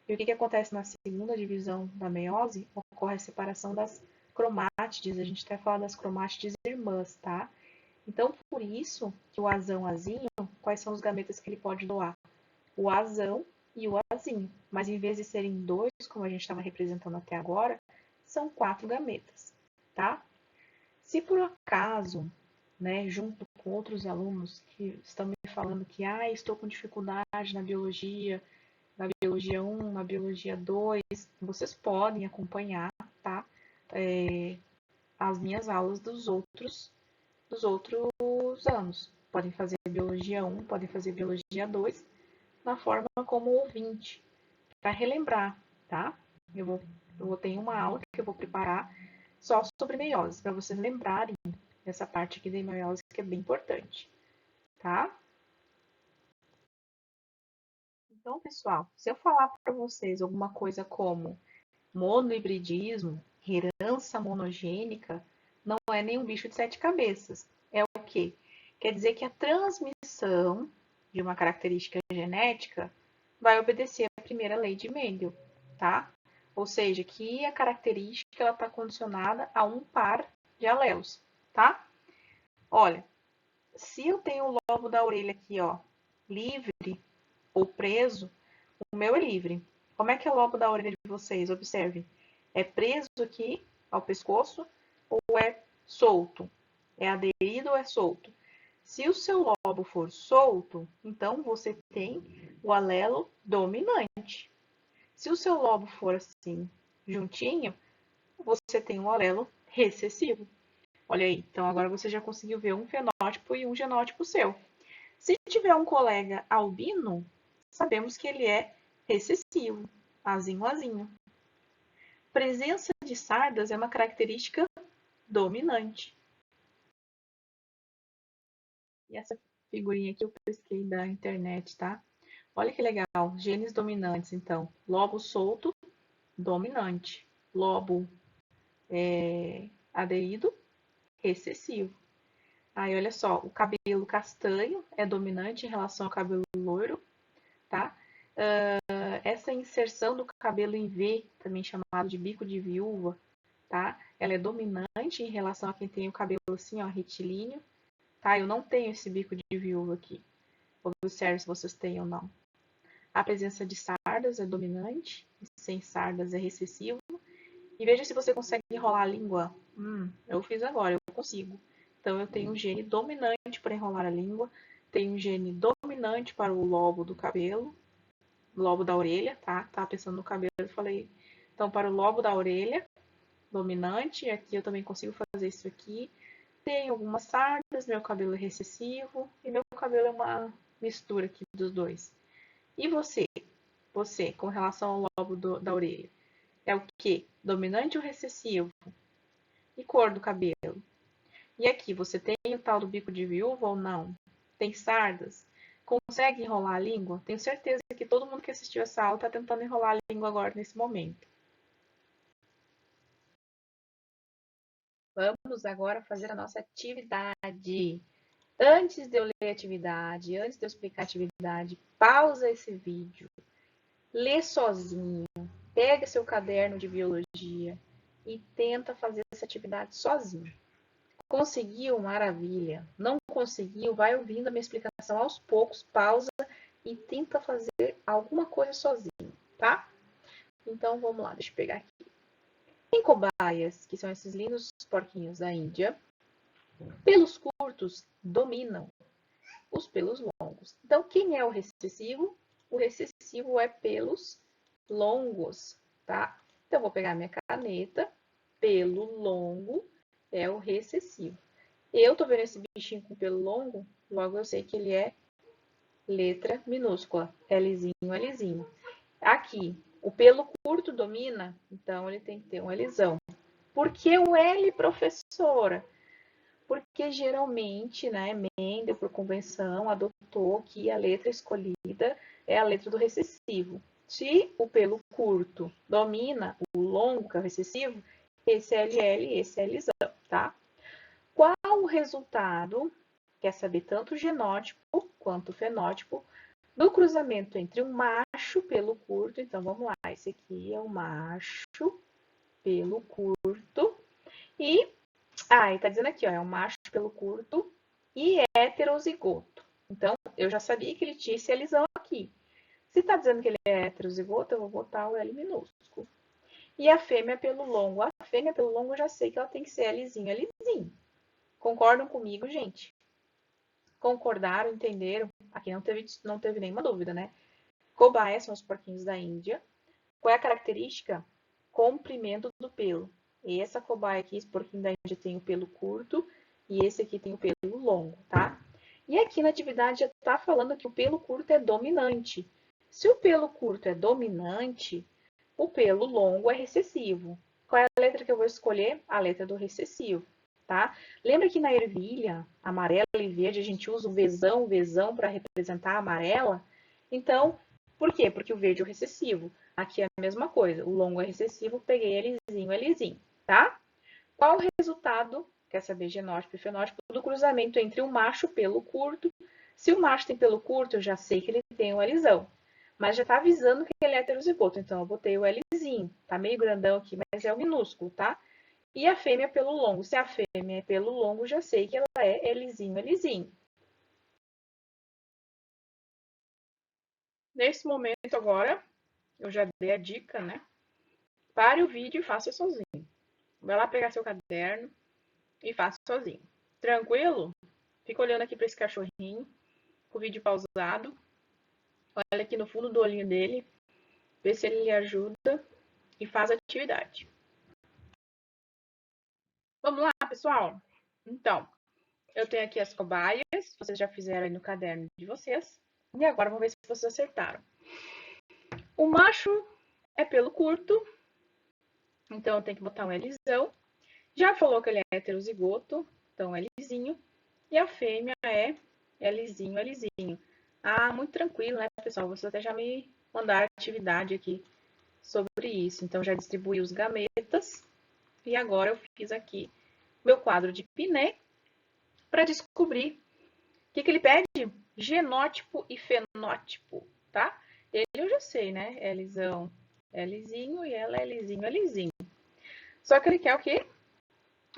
E o que acontece na segunda divisão da meiose? Ocorre a separação das cromátides. A gente até fala das cromátides irmãs, tá? Então, por isso que o azão azinho, quais são os gametas que ele pode doar? O azão e o azinho. Mas em vez de serem 2, como a gente estava representando até agora, são 4 gametas, tá? Se por acaso, né, junto com outros alunos que estão me falando que estou com dificuldade na biologia 1, na biologia 2, vocês podem acompanhar, tá? As minhas aulas dos outros anos. Podem fazer biologia 1, podem fazer biologia 2, na forma como ouvinte, para relembrar, tá? Eu vou ter uma aula que eu vou preparar só sobre meiose, para vocês lembrarem dessa parte aqui da meiose que é bem importante, tá? Então, pessoal, se eu falar para vocês alguma coisa como monohibridismo, herança monogênica, não é nenhum bicho de 7 cabeças. É o quê? Quer dizer que a transmissão de uma característica genética vai obedecer à primeira lei de Mendel, tá? Ou seja, que a característica está condicionada a um par de alelos, tá? Olha, se eu tenho o lobo da orelha aqui, ó, livre ou preso, o meu é livre. Como é que é o lobo da orelha de vocês? Observe. É preso aqui ao pescoço ou é solto? É aderido ou é solto? Se o seu lobo for solto, então você tem o alelo dominante. Se o seu lobo for assim, juntinho, você tem um alelo recessivo. Olha aí, então agora você já conseguiu ver um fenótipo e um genótipo seu. Se tiver um colega albino, sabemos que ele é recessivo, azinho, azinho. Presença de sardas é uma característica dominante. E essa figurinha aqui eu pesquei da internet, tá? Olha que legal, genes dominantes, então. Lobo solto, dominante. Lobo aderido, recessivo. Aí, olha só, o cabelo castanho é dominante em relação ao cabelo loiro, tá? Essa inserção do cabelo em V, também chamado de bico de viúva, tá? Ela é dominante em relação a quem tem o cabelo assim, ó, retilíneo, tá? Eu não tenho esse bico de viúva aqui. Observe se vocês têm ou não. A presença de sardas é dominante, sem sardas é recessivo. E veja se você consegue enrolar a língua. Eu fiz agora, eu consigo. Então, eu tenho um gene dominante para enrolar a língua, tenho um gene dominante para o lobo do cabelo, lobo da orelha, tá? Tava pensando no cabelo e falei. Então, para o lobo da orelha, dominante, aqui eu também consigo fazer isso aqui. Tenho algumas sardas, meu cabelo é recessivo e meu cabelo é uma mistura aqui dos dois. E você? Você, com relação ao lobo da orelha, é o que? Dominante ou recessivo? E cor do cabelo? E aqui, você tem o tal do bico de viúva ou não? Tem sardas? Consegue enrolar a língua? Tenho certeza que todo mundo que assistiu essa aula está tentando enrolar a língua agora, nesse momento. Vamos agora fazer a nossa atividade. Antes de eu ler a atividade, antes de eu explicar a atividade, pausa esse vídeo, lê sozinho, pega seu caderno de biologia e tenta fazer essa atividade sozinho. Conseguiu? Maravilha. Não conseguiu? Vai ouvindo a minha explicação aos poucos, pausa e tenta fazer alguma coisa sozinho, tá? Então vamos lá, deixa eu pegar aqui. Tem cobaias, que são esses lindos porquinhos da Índia. Pelos curtos dominam os pelos longos. Então, quem é o recessivo? O recessivo é pelos longos, tá? Então, eu vou pegar minha caneta. Pelo longo é o recessivo. Eu tô vendo esse bichinho com pelo longo, logo eu sei que ele é letra minúscula, Lzinho, Lzinho. Aqui, o pelo curto domina, então ele tem que ter um Lzão. Por que o L, professora? Porque geralmente, né, Mendel, por convenção, adotou que a letra escolhida é a letra do recessivo. Se o pelo curto domina o longo, que é o recessivo, esse é LL, esse é Lzão, tá? Qual o resultado, quer saber tanto o genótipo quanto o fenótipo, do cruzamento entre um macho pelo curto, então vamos lá, esse aqui é o macho pelo curto, e tá dizendo aqui, ó, é um macho pelo curto e heterozigoto. Então, eu já sabia que ele tinha esse Lzão aqui. Se tá dizendo que ele é heterozigoto, eu vou botar o L minúsculo. E a fêmea pelo longo. A fêmea pelo longo eu já sei que ela tem que ser Lzinho, Lzinho. Concordam comigo, gente? Concordaram, entenderam? Aqui não teve nenhuma dúvida, né? Cobaias são os porquinhos da Índia. Qual é a característica? Comprimento do pelo. E essa cobaia aqui, esse porquinho da Índia, tem o pelo curto e esse aqui tem o pelo longo, tá? E aqui na atividade já está falando que o pelo curto é dominante. Se o pelo curto é dominante, o pelo longo é recessivo. Qual é a letra que eu vou escolher? A letra do recessivo, tá? Lembra que na ervilha amarela e verde a gente usa o Vzão para representar a amarela? Então, por quê? Porque o verde é o recessivo. Aqui é a mesma coisa. O longo é recessivo, peguei Lzinho, Lzinho, tá? Qual o resultado, quer saber genótipo e fenótipo, do cruzamento entre um macho pelo curto? Se o macho tem pelo curto, eu já sei que ele tem um Lzão. Mas já está avisando que ele é heterozigoto, então eu botei o Lzinho. Tá meio grandão aqui, mas é o minúsculo, tá? E a fêmea pelo longo. Se a fêmea é pelo longo, já sei que ela é Lzinho, Lzinho. Nesse momento agora, eu já dei a dica, né? Pare o vídeo e faça sozinho. Vai lá pegar seu caderno e faça sozinho. Tranquilo? Fica olhando aqui para esse cachorrinho, com o vídeo pausado. Olha aqui no fundo do olhinho dele, vê se ele lhe ajuda e faz a atividade. Vamos lá, pessoal? Então, eu tenho aqui as cobaias, vocês já fizeram aí no caderno de vocês. E agora vamos ver se vocês acertaram. O macho é pelo curto, então eu tenho que botar um Lzão. Já falou que ele é heterozigoto, então Lzinho. E a fêmea é Lzinho, Lzinho. Ah, muito tranquilo, né, pessoal? Vocês até já me mandaram atividade aqui sobre isso. Então, já distribuí os gametas. E agora eu fiz aqui meu quadro de Pinet para descobrir o que ele pede? Genótipo e fenótipo, tá? Ele eu já sei, né? Lzão, Lzinho e ela é Lzinho, Lzinho. Só que ele quer o quê?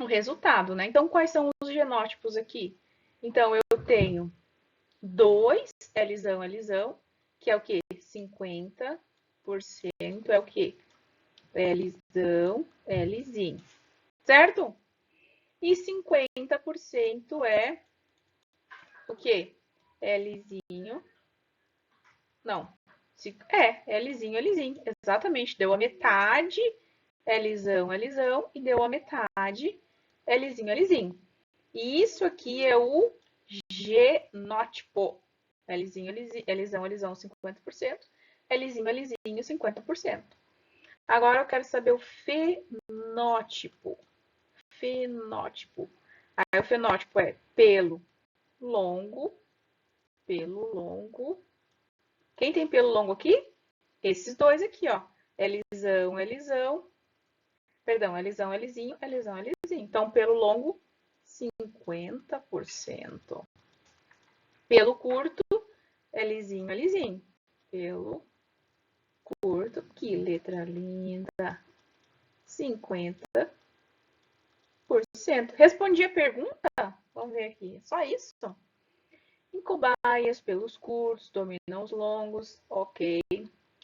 O resultado, né? Então, quais são os genótipos aqui? Então, eu tenho 2 Lzão, Lzão, que é o quê? 50% é o quê? Lzão, Lzinho. Certo? E 50% é o quê? Lzinho. Não. Lzinho, Lzinho. Exatamente. Deu a metade Lzão, Lzão. E deu a metade Lzinho, Lzinho. E isso aqui é o genótipo. Lzinho, Lzão, Lzão, 50%. Lzinho, Lzinho, 50%. Agora eu quero saber o fenótipo. Fenótipo. Aí o fenótipo é pelo longo. Pelo longo. Quem tem pelo longo aqui? Esses dois aqui, ó. Lzão, Lzão. Perdão, Lzão, Lzinho, Lzão, Lzinho. Então, pelo longo, 50%. Pelo curto, Lzinho, Lzinho. Pelo curto, que letra linda. 50%. Respondi a pergunta? Vamos ver aqui. Só isso? Em cobaias, pelos curtos, dominam os longos. Ok.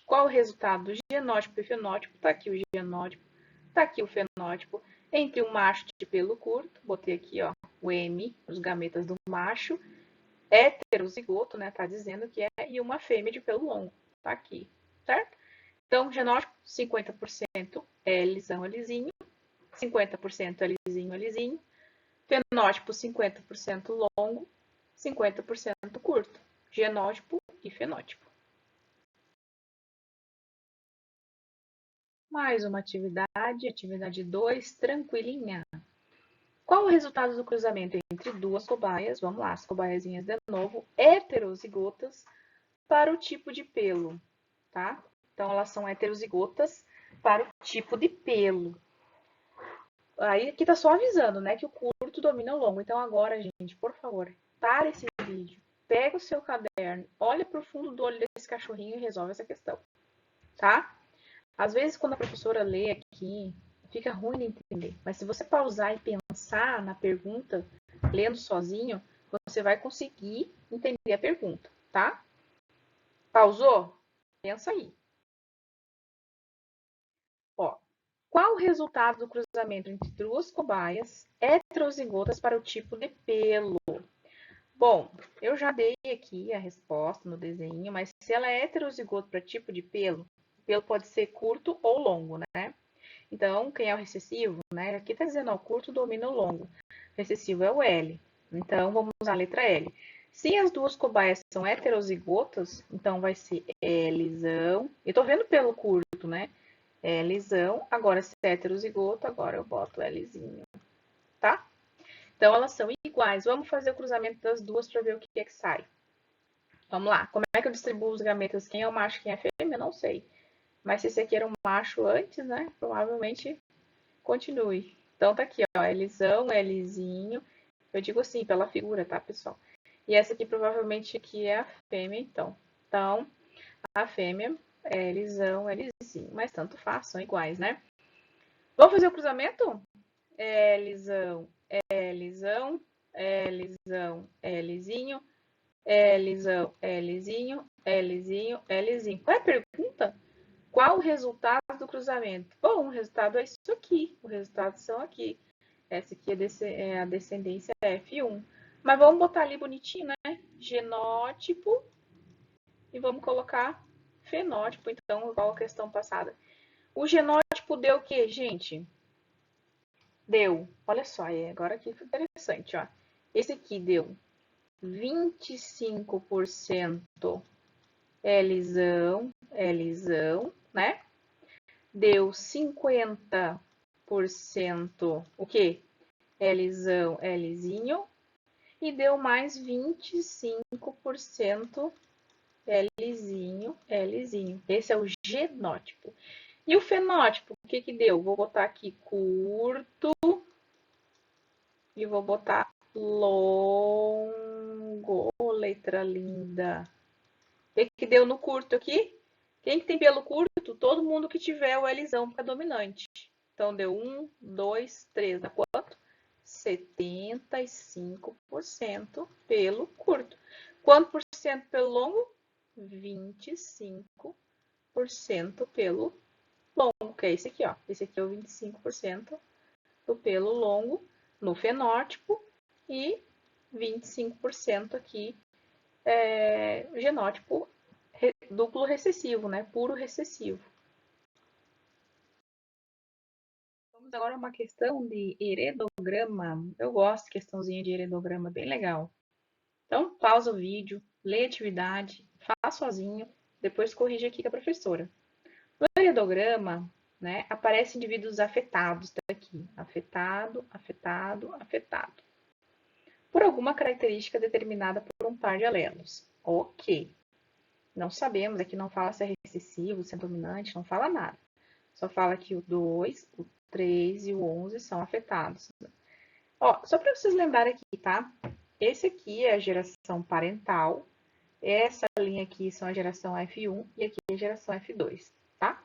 Qual o resultado do genótipo e fenótipo? Está aqui o genótipo, está aqui o fenótipo. Entre um macho de pelo curto, botei aqui ó, o M, os gametas do macho, heterozigoto, né? Tá dizendo que é, e uma fêmea de pelo longo. Tá aqui, certo? Então, genótipo, 50% Lzão, Lzinho, 50% Lzinho, Lzinho. Fenótipo, 50% longo, 50% curto. Genótipo e fenótipo. Mais uma atividade 2, tranquilinha. Qual o resultado do cruzamento entre duas cobaias? Vamos lá, as cobaiazinhas de novo, heterozigotas para o tipo de pelo, tá? Então, elas são heterozigotas para o tipo de pelo. Aí, aqui tá só avisando, né, que o curto domina o longo. Então, agora, gente, por favor, para esse vídeo, pega o seu caderno, olha pro fundo do olho desse cachorrinho e resolve essa questão, tá? Às vezes, quando a professora lê aqui, fica ruim de entender. Mas se você pausar e pensar na pergunta, lendo sozinho, você vai conseguir entender a pergunta, tá? Pausou? Pensa aí. Ó, qual o resultado do cruzamento entre duas cobaias heterozigotas para o tipo de pelo? Bom, eu já dei aqui a resposta no desenho, mas se ela é heterozigoto para tipo de pelo, o pelo pode ser curto ou longo, né? Então, quem é o recessivo, né? Aqui está dizendo, ó, curto domina o longo. O recessivo é o L. Então, vamos usar a letra L. Se as duas cobaias são heterozigotas, então vai ser Lzão. Eu tô vendo pelo curto, né? Lzão. Agora, se é heterozigoto, agora eu boto Lzinho, tá? Então, elas são iguais. Vamos fazer o cruzamento das duas para ver o que é que sai. Vamos lá. Como é que eu distribuo os gametas? Quem é o macho, quem é a fêmea? Não sei. Mas se esse aqui era um macho antes, né? Provavelmente continue. Então, tá aqui, ó. Lzão, Lzinho. Eu digo assim, pela figura, tá, pessoal? E essa aqui provavelmente aqui é a fêmea, então. Então, a fêmea é Lzão, Lzinho. Mas tanto faz, são iguais, né? Vamos fazer o cruzamento? Lzão, Lzão, Lzão, Lzinho, Lzão, Lzinho, Lzinho, Lzinho. Qual é a pergunta? Qual o resultado do cruzamento? Bom, o resultado é isso aqui. Os resultados são aqui. Essa aqui é a descendência F1. Mas vamos botar ali bonitinho, né? Genótipo. E vamos colocar fenótipo, então, igual a questão passada. O genótipo deu o quê, gente? Deu, olha só, agora aqui foi interessante, ó. Esse aqui deu 25% Lzão, Lzão, né? Deu 50% o quê? Lzão, Lzinho. E deu mais 25% Lzinho, Lzinho. Esse é o genótipo. E o fenótipo, o que que deu? Vou botar aqui curto e vou botar longo. Oh, letra linda. O que que deu no curto aqui? Quem que tem pelo curto? Todo mundo que tiver o Lzão para dominante. Então, deu 1, 2, 3. Dá quanto? 75% pelo curto. Quanto por cento pelo longo? 25% pelo longo, que é esse aqui, ó. Esse aqui é o 25% do pelo longo no fenótipo e 25% aqui genótipo duplo recessivo, né? Puro recessivo. Vamos agora a uma questão de heredograma. Eu gosto de questãozinha de heredograma, bem legal. Então, pausa o vídeo, lê a atividade, faz sozinho, depois corrige aqui com a professora. No heredograma, né, aparecem indivíduos afetados, tá aqui. Afetado, afetado, afetado. Por alguma característica determinada por um par de alelos. Ok. Não sabemos, aqui não fala se é recessivo, se é dominante, não fala nada. Só fala que o 2, o 3 e o 11 são afetados. Ó, só para vocês lembrarem aqui, tá? Esse aqui é a geração parental. Essa linha aqui são a geração F1 e aqui é a geração F2, tá?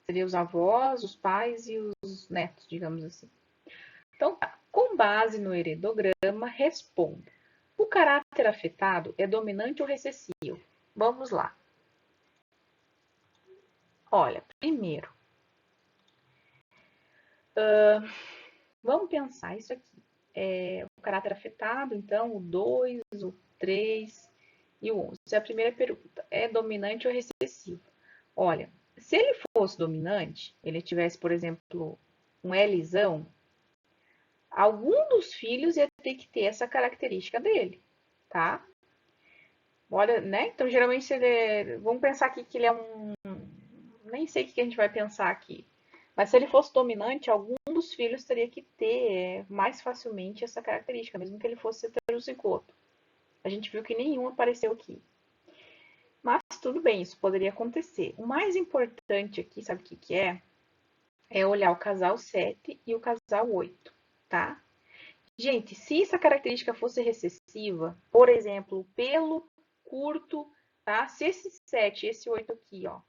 Seria os avós, os pais e os netos, digamos assim. Então, com base no heredograma, responda. O caráter afetado é dominante ou recessivo? Vamos lá. Olha, primeiro, vamos pensar isso aqui. O caráter afetado, então, o 2, o 3 e o 11. Essa é a primeira pergunta. É dominante ou recessivo? Olha, se ele fosse dominante, ele tivesse, por exemplo, um Lzão, algum dos filhos ia ter que ter essa característica dele, tá? Olha, né? Então, geralmente, vamos pensar aqui que ele é um... Nem sei o que a gente vai pensar aqui. Mas se ele fosse dominante, algum dos filhos teria que ter mais facilmente essa característica, mesmo que ele fosse heterozigoto. A gente viu que nenhum apareceu aqui. Mas tudo bem, isso poderia acontecer. O mais importante aqui, sabe o que é? É olhar o casal 7 e o casal 8, tá? Gente, se essa característica fosse recessiva, por exemplo, pelo curto, tá? Se esse 7 e esse 8 aqui, ó,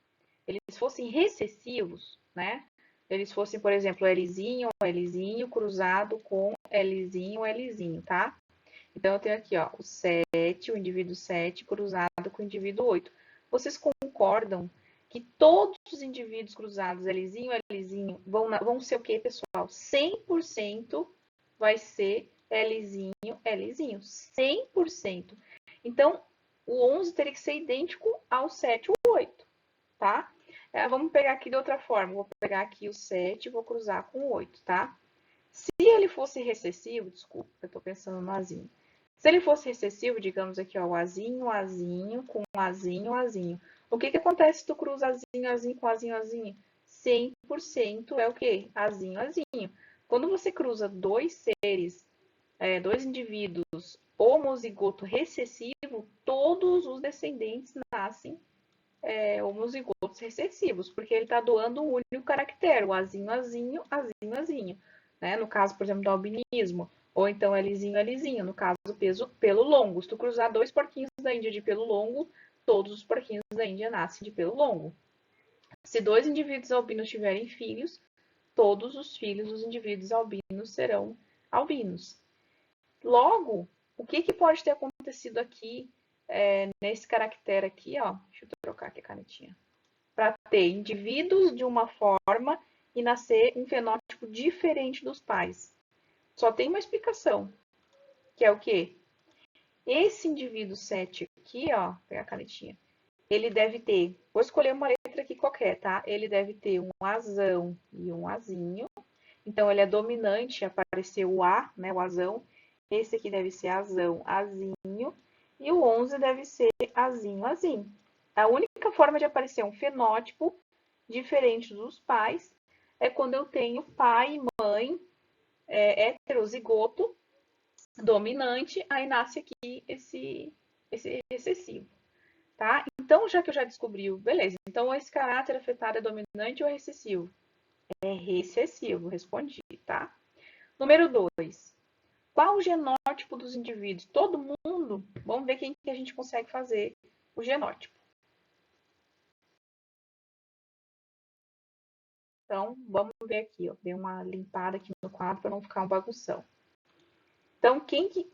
eles fossem recessivos, né? Eles fossem, por exemplo, Lzinho, Lzinho cruzado com Lzinho, Lzinho, tá? Então, eu tenho aqui, ó, o 7, o indivíduo 7 cruzado com o indivíduo 8. Vocês concordam que todos os indivíduos cruzados Lzinho, Lzinho vão ser o quê, pessoal? 100% vai ser Lzinho, Lzinho. 100%. Então, o 11 teria que ser idêntico ao 7 e o 8, tá? Vamos pegar aqui de outra forma. Vou pegar aqui o 7 e vou cruzar com o 8, tá? Se ele fosse recessivo, desculpa, eu tô pensando no azinho. Se ele fosse recessivo, digamos aqui, ó, o azinho, azinho, com azinho, azinho. O que que acontece se tu cruza azinho, azinho com azinho, azinho? 100% é o quê? Azinho, azinho. Quando você cruza dois seres, dois indivíduos homozigoto recessivo, todos os descendentes nascem homozigotos recessivos, porque ele está doando um único caractere, o azinho, azinho, azinho, azinho. Né? No caso, por exemplo, do albinismo, ou então Lzinho, Lzinho, no caso do peso pelo longo. Se tu cruzar dois porquinhos da Índia de pelo longo, todos os porquinhos da Índia nascem de pelo longo. Se dois indivíduos albinos tiverem filhos, todos os filhos dos indivíduos albinos serão albinos. Logo, o que pode ter acontecido aqui, nesse caractere aqui, ó, deixa eu trocar aqui a canetinha, para ter indivíduos de uma forma e nascer um fenótipo diferente dos pais? Só tem uma explicação, que é o quê? Esse indivíduo 7 aqui, ó, vou pegar a canetinha, ele deve ter, vou escolher uma letra aqui qualquer, tá? Ele deve ter um Azão e um Azinho. Então, ele é dominante, apareceu o A, né, o Azão. Esse aqui deve ser Azão, Azinho. E o 11 deve ser Azinho, Azinho. A única forma de aparecer um fenótipo diferente dos pais é quando eu tenho pai e mãe heterozigoto, dominante, aí nasce aqui esse recessivo. Tá? Então, já que eu já descobri, beleza. Então, esse caráter afetado é dominante ou é recessivo? É recessivo, respondi, tá? Número 2. Qual o genótipo dos indivíduos? Todo mundo? Vamos ver quem que a gente consegue fazer o genótipo. Então, vamos ver aqui, ó. Dei uma limpada aqui no quadro para não ficar uma bagunção. Então, quem que...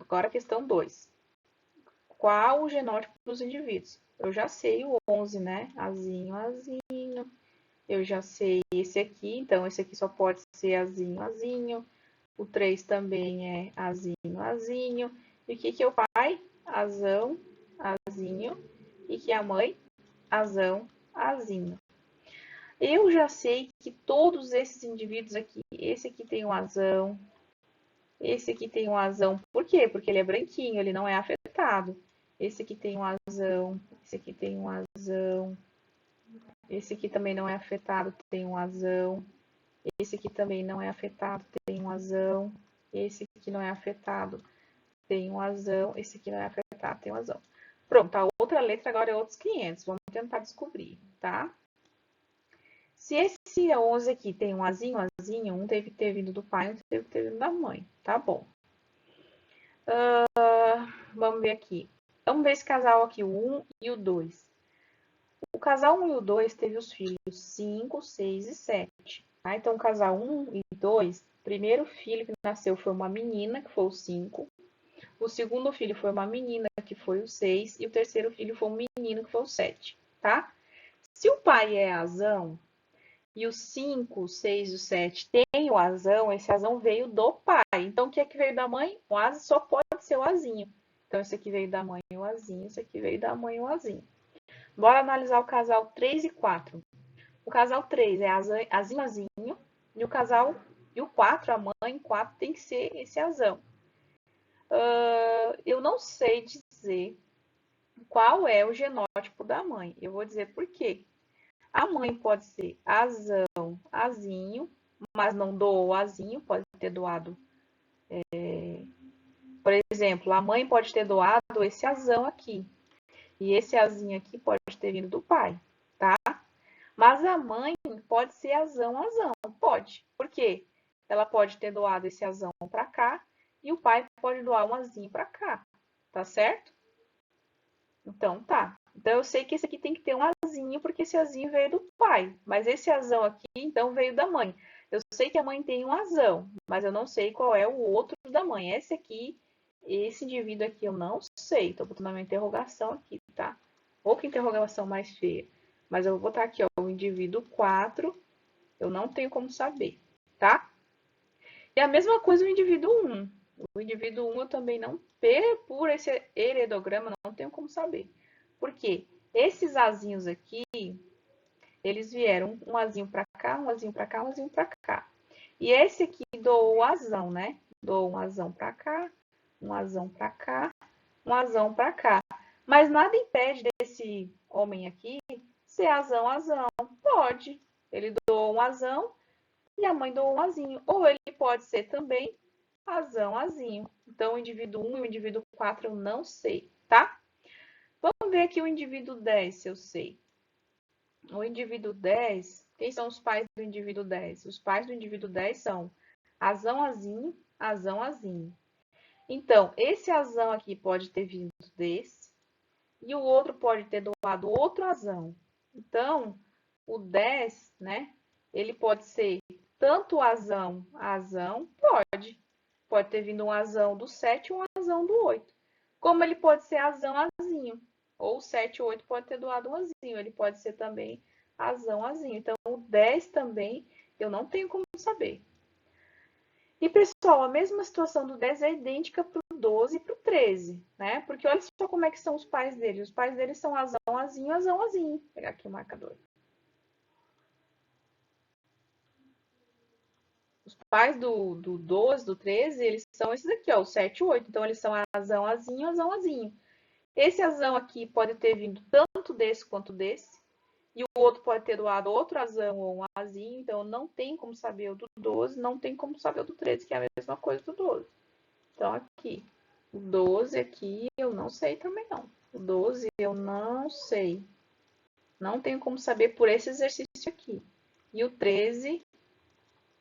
Agora a questão 2. Qual o genótipo dos indivíduos? Eu já sei o 11, né? Azinho, Azinho. Eu já sei esse aqui, então esse aqui só pode ser Azinho, Azinho. O 3 também é Azinho, Azinho. E o que é o pai? Azão, Azinho. E que é a mãe? Azão, Azinho. Eu já sei que todos esses indivíduos aqui, esse aqui tem um azão, esse aqui tem um azão. Por quê? Porque ele é branquinho, ele não é afetado. Esse aqui tem um azão, esse aqui tem um azão. Esse aqui também não é afetado, tem um azão. Esse aqui também não é afetado, tem um azão. Esse aqui não é afetado, tem um azão. Esse aqui não é afetado, tem um azão. Pronto, a outra letra agora é outros 500. Vamos tentar descobrir, tá? Se esse 11 aqui tem um azinho, um deve ter vindo do pai, um deve ter vindo da mãe. Tá bom. Vamos ver aqui. Vamos ver esse casal aqui, o 1 e o 2. O casal 1 e o 2 teve os filhos 5, 6 e 7. Tá? Então, o casal 1 e 2, o primeiro filho que nasceu foi uma menina, que foi o 5. O segundo filho foi uma menina, que foi o 6. E o terceiro filho foi um menino, que foi o 7. Tá? Se o pai é azão, e os 5, o 6 e o 7 tem o azão, esse azão veio do pai. Então, o que é que veio da mãe? O asa só pode ser o azinho. Então, esse aqui veio da mãe o azinho, esse aqui veio da mãe o azinho. Bora analisar o casal 3 e 4. O casal 3 é azinho, azinho. E o 4, a mãe 4, tem que ser esse azão. Eu não sei dizer qual é o genótipo da mãe. Eu vou dizer por quê. A mãe pode ser azão, azinho, mas não doou o azinho, pode ter doado. Por exemplo, a mãe pode ter doado esse azão aqui. E esse azinho aqui pode ter vindo do pai, tá? Mas a mãe pode ser azão, pode. Por quê? Ela pode ter doado esse azão para cá e o pai pode doar um azinho para cá, tá certo? Então, tá. Então, eu sei que esse aqui tem que ter um azinho, porque esse azinho veio do pai. Mas esse azão aqui, então, veio da mãe. Eu sei que a mãe tem um azão, mas eu não sei qual é o outro da mãe. Esse aqui, esse indivíduo aqui, eu não sei. Estou botando uma interrogação aqui, tá? Ou que interrogação mais feia. Mas eu vou botar aqui, ó, o indivíduo 4. Eu não tenho como saber, tá? E a mesma coisa o indivíduo 1. O indivíduo 1 eu também não, por esse heredograma, não tenho como saber. Por quê? Esses azinhos aqui, eles vieram um azinho para cá, um azinho para cá, um azinho para cá. E esse aqui doou o azão, né? Doou um azão para cá, um azão para cá, um azão para cá. Mas nada impede desse homem aqui ser azão, azão. Pode. Ele doou um azão e a mãe doou um azinho. Ou ele pode ser também azão, azinho. Então, o indivíduo 1 e o indivíduo 4 eu não sei, tá? Vamos ver aqui o indivíduo 10, se eu sei. O indivíduo 10, quem são os pais do indivíduo 10? Os pais do indivíduo 10 são azão, azinho, azão, azinho. Então, esse azão aqui pode ter vindo desse, e o outro pode ter doado outro azão. Então, o 10, né? Ele pode ser tanto azão, azão, pode. Pode ter vindo um azão do 7 e um azão do 8. Como ele pode ser azão, azinho. Ou o 7 e o 8 pode ter doado um azinho. Ele pode ser também azão, azinho. Então, o 10 também eu não tenho como saber. E, pessoal, a mesma situação do 10 é idêntica para o 12 e para o 13, né? Porque olha só como é que são os pais dele. Os pais dele são azão, azinho, azão, azinho. Vou pegar aqui o marcador. Os pais do 12, do 13, eles são esses aqui, ó, o 7 e o 8. Então, eles são azão, azinho, azão, azinho. Esse azão aqui pode ter vindo tanto desse quanto desse. E o outro pode ter doado outro azão ou um azinho. Então, não tem como saber o do 12, não tem como saber o do 13, que é a mesma coisa do 12. Então, aqui, o 12 aqui eu não sei também não. O 12 eu não sei. Não tenho como saber por esse exercício aqui. E o 13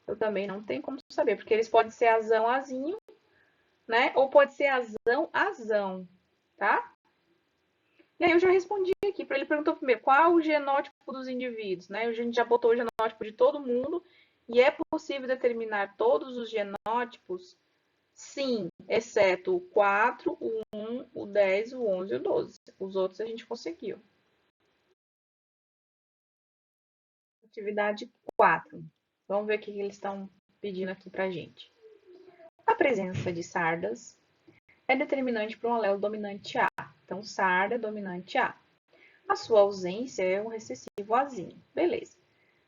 eu também não tenho como saber, porque eles podem ser azão, azinho, né? Ou pode ser azão, azão, tá? E aí eu já respondi aqui, para ele perguntou primeiro, qual o genótipo dos indivíduos, né? A gente já botou o genótipo de todo mundo, e é possível determinar todos os genótipos? Sim, exceto o 4, o 1, o 10, o 11 e o 12. Os outros a gente conseguiu. Atividade 4. Vamos ver o que eles estão pedindo aqui pra gente. A presença de sardas é determinante para um alelo dominante A. Então, sarda dominante A. A sua ausência é um recessivo Azinho. Beleza.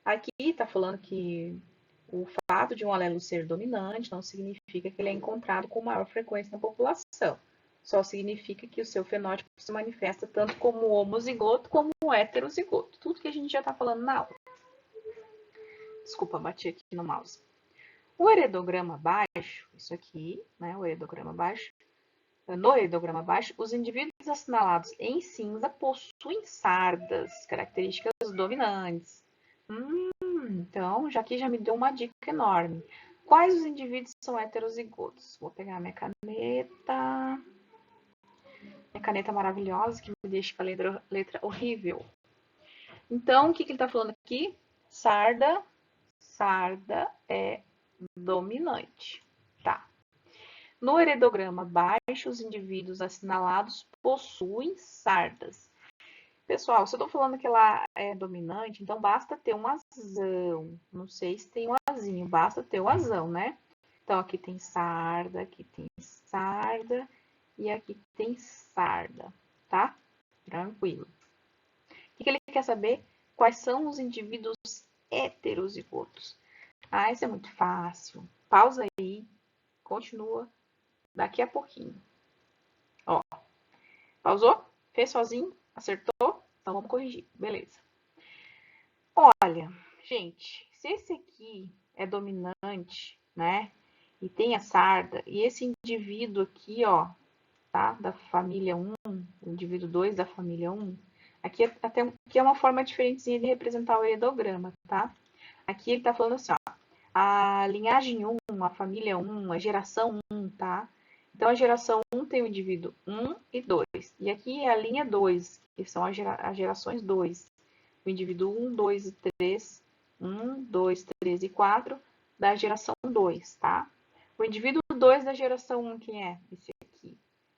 Aqui está falando que o fato de um alelo ser dominante não significa que ele é encontrado com maior frequência na população. Só significa que o seu fenótipo se manifesta tanto como homozigoto como heterozigoto. Tudo que a gente já está falando na aula. Desculpa, bati aqui no mouse. O heredograma baixo, isso aqui, né, o heredograma baixo, no heredograma baixo, os indivíduos assinalados em cinza possuem sardas, características dominantes. Então, já aqui já me deu uma dica enorme. Quais os indivíduos são heterozigotos? Vou pegar minha caneta. Minha caneta maravilhosa, que me deixa com a letra horrível. Então, o que ele está falando aqui? Sarda é dominante. Tá. No heredograma baixo, os indivíduos assinalados possuem sardas. Pessoal, se eu estou falando que ela é dominante, então basta ter um azão. Não sei se tem um azinho, basta ter o azão, né? Então, aqui tem sarda, aqui tem sarda e aqui tem sarda, tá? Tranquilo. O que ele quer saber? Quais são os indivíduos heterozigotos? Ah, isso é muito fácil. Pausa aí, continua daqui a pouquinho. Ó, pausou? Fez sozinho? Acertou? Então vamos corrigir. Beleza. Olha, gente, se esse aqui é dominante, né? E tem a sarda, e esse indivíduo aqui, ó, tá? Da família 1, o indivíduo 2 da família 1, aqui é, até, aqui é uma forma diferentezinha de representar o heredograma, tá? Aqui ele tá falando assim, ó, a linhagem 1, a família 1, a geração 1, tá? Então, a geração 1 tem o indivíduo 1 e 2. E aqui é a linha 2, que são as gerações 2. O indivíduo 1, 2 e 3, 1, 2, 3 e 4 da geração 2, tá? O indivíduo 2 da geração 1, quem é? Esse aqui.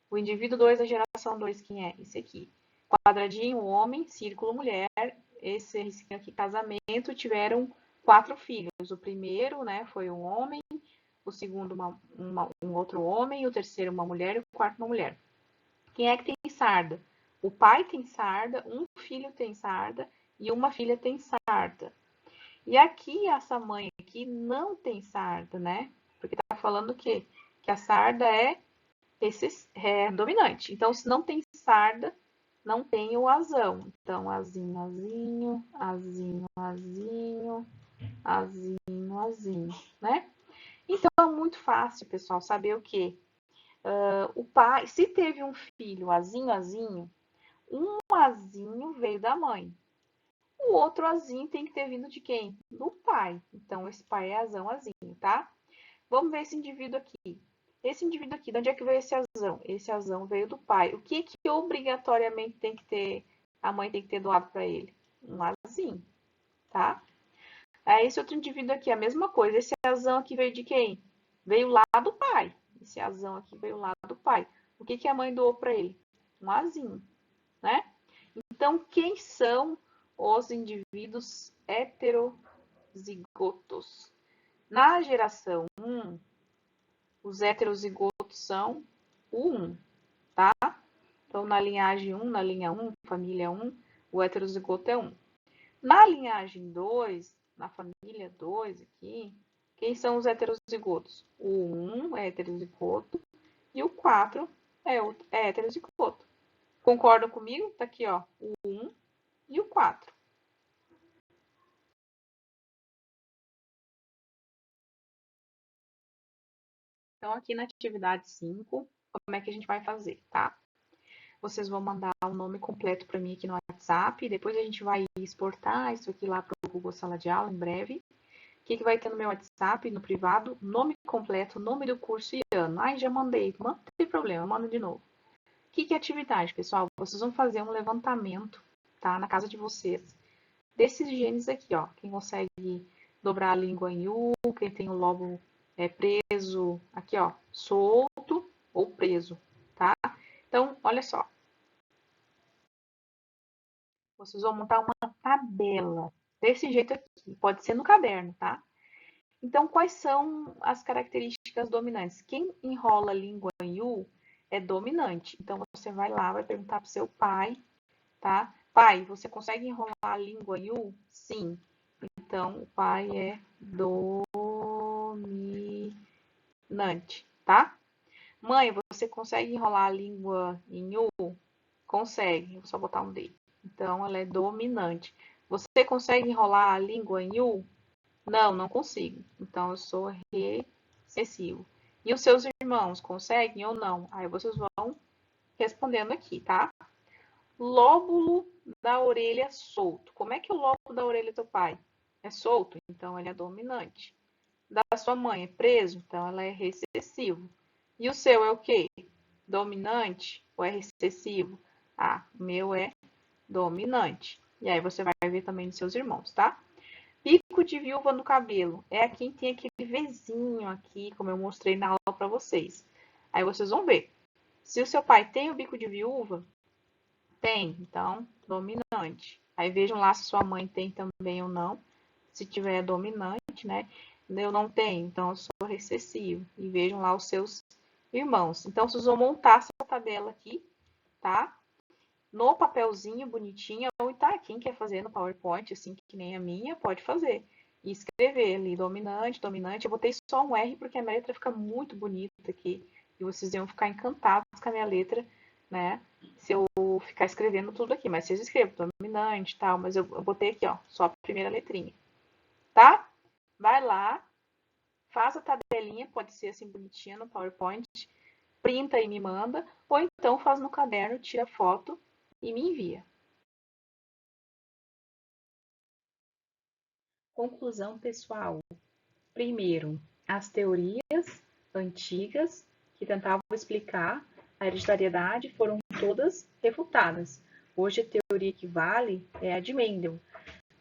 O indivíduo 2 da geração 2, quem é? Esse aqui. Quadradinho, homem, círculo, mulher. Esse risquinho aqui, casamento, tiveram 4 filhos. O primeiro, né, foi um homem, o segundo um outro homem, o terceiro uma mulher e o quarto uma mulher. Quem é que tem sarda? O pai tem sarda, um filho tem sarda e uma filha tem sarda. E aqui, essa mãe aqui não tem sarda, né? Porque tá falando o quê? Que a sarda é dominante. Então, se não tem sarda, não tem o azão. Então, azinho, azinho, azinho, azinho, azinho, azinho, né? Então, é muito fácil, pessoal, saber o quê? O pai, se teve um filho azinho, azinho, um azinho veio da mãe. O outro azinho tem que ter vindo de quem? Do pai. Então, esse pai é azão, azinho, tá? Vamos ver esse indivíduo aqui. Esse indivíduo aqui, de onde é que veio esse azão? Esse azão veio do pai. O que que obrigatoriamente tem que ter, a mãe tem que ter doado para ele? Um azinho, tá? Esse outro indivíduo aqui, a mesma coisa. Esse azão aqui veio de quem? Veio lá do pai. Esse azão aqui veio lá do pai. O que a mãe doou para ele? Um azinho, né? Então, quem são os indivíduos heterozigotos? Na geração 1, os heterozigotos são o 1, tá? Então, na linhagem 1, na linha 1, família 1, o heterozigoto é 1. Na linhagem 2, na família 2 aqui, quem são os heterozigotos? O 1 é heterozigoto e o 4 é heterozigoto. Concordam comigo? Tá aqui, ó, o 1 e o 4. Então, aqui na atividade 5, como é que a gente vai fazer, tá? Vocês vão mandar o nome completo para mim aqui no WhatsApp, depois a gente vai exportar isso aqui lá para o Google Sala de Aula em breve. O que vai ter no meu WhatsApp, no privado? Nome completo, nome do curso e ano. Ai, já mandei. Não tem problema, manda de novo. O que é atividade, pessoal? Vocês vão fazer um levantamento, tá? Na casa de vocês. Desses genes aqui, ó. Quem consegue dobrar a língua em U, quem tem o lobo preso, aqui, ó, solto ou preso, tá? Então, olha só. Vocês vão montar uma tabela desse jeito aqui. Pode ser no caderno, tá? Então, quais são as características dominantes? Quem enrola a língua em U é dominante. Então, você vai lá, vai perguntar para o seu pai, tá? Pai, você consegue enrolar a língua em U? Sim. Então, o pai é dominante, tá? Mãe, você consegue enrolar a língua em U? Consegue. Vou só botar um D. Então, ela é dominante. Você consegue enrolar a língua em U? Não, não consigo. Então, eu sou recessivo. E os seus irmãos conseguem ou não? Aí vocês vão respondendo aqui, tá? Lóbulo da orelha solto. Como é que é o lóbulo da orelha do teu pai? É solto, então ele é dominante. Da sua mãe é preso, então ela é recessivo. E o seu é o quê? Dominante ou é recessivo? Ah, o meu é dominante. E aí você vai ver também dos seus irmãos, tá? Pico de viúva no cabelo. É quem tem aquele Vzinho aqui, como eu mostrei na aula para vocês. Aí vocês vão ver. Se o seu pai tem o bico de viúva, tem, então, dominante. Aí vejam lá se sua mãe tem também ou não. Se tiver dominante, né? Eu não tenho, então eu sou recessivo. E vejam lá os seus irmãos. Então, vocês vão montar essa tabela aqui, tá? No papelzinho bonitinho, ou tá, quem quer fazer no PowerPoint, assim que nem a minha, pode fazer. E escrever ali, dominante, dominante. Eu botei só um R porque a minha letra fica muito bonita aqui. E vocês iam ficar encantados com a minha letra, né? Se eu ficar escrevendo tudo aqui. Mas vocês escrevam, dominante e tal. Mas eu botei aqui, ó, só a primeira letrinha. Tá? Vai lá, faz a tabelinha, pode ser assim bonitinha no PowerPoint. Printa e me manda. Ou então faz no caderno, tira foto e me envia. Conclusão, pessoal. Primeiro, as teorias antigas que tentavam explicar a hereditariedade foram todas refutadas. Hoje a teoria que vale é a de Mendel.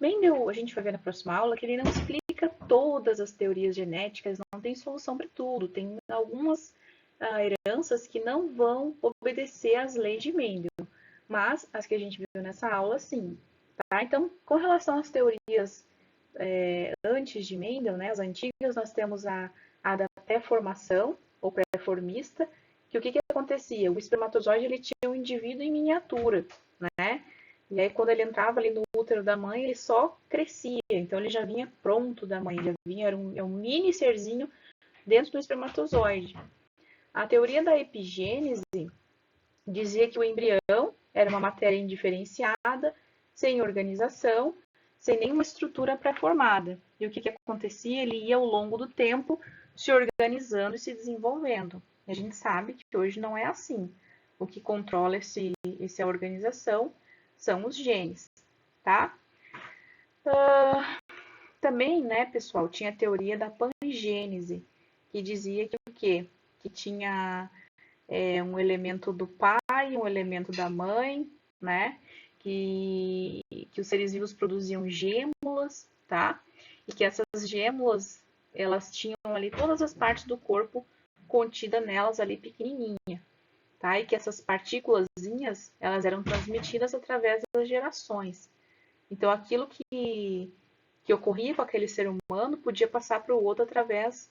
Mendel, a gente vai ver na próxima aula que ele não explica todas as teorias genéticas, não tem solução para tudo. Tem algumas heranças que não vão obedecer às leis de Mendel, mas as que a gente viu nessa aula, sim. Tá? Então, com relação às teorias antes de Mendel, né, as antigas, nós temos a da pré-formação, ou pré-formista, que o que acontecia? O espermatozoide ele tinha um indivíduo em miniatura, né? E aí, quando ele entrava ali no útero da mãe, ele só crescia. Então, ele já vinha pronto da mãe, já vinha, era um mini serzinho dentro do espermatozoide. A teoria da epigênese dizia que o embrião era uma matéria indiferenciada, sem organização, sem nenhuma estrutura pré-formada. E o que acontecia? Ele ia ao longo do tempo se organizando e se desenvolvendo. E a gente sabe que hoje não é assim. O que controla essa organização são os genes, tá? Também, né, pessoal, tinha a teoria da pangênese, que dizia que o quê? Que tinha um elemento do pai, um elemento da mãe, né? Que os seres vivos produziam gêmulas, tá? e que essas gêmulas, elas tinham ali todas as partes do corpo contida nelas ali pequenininha, tá? E que essas partículazinhas, elas eram transmitidas através das gerações. Então, aquilo que ocorria com aquele ser humano podia passar para o outro através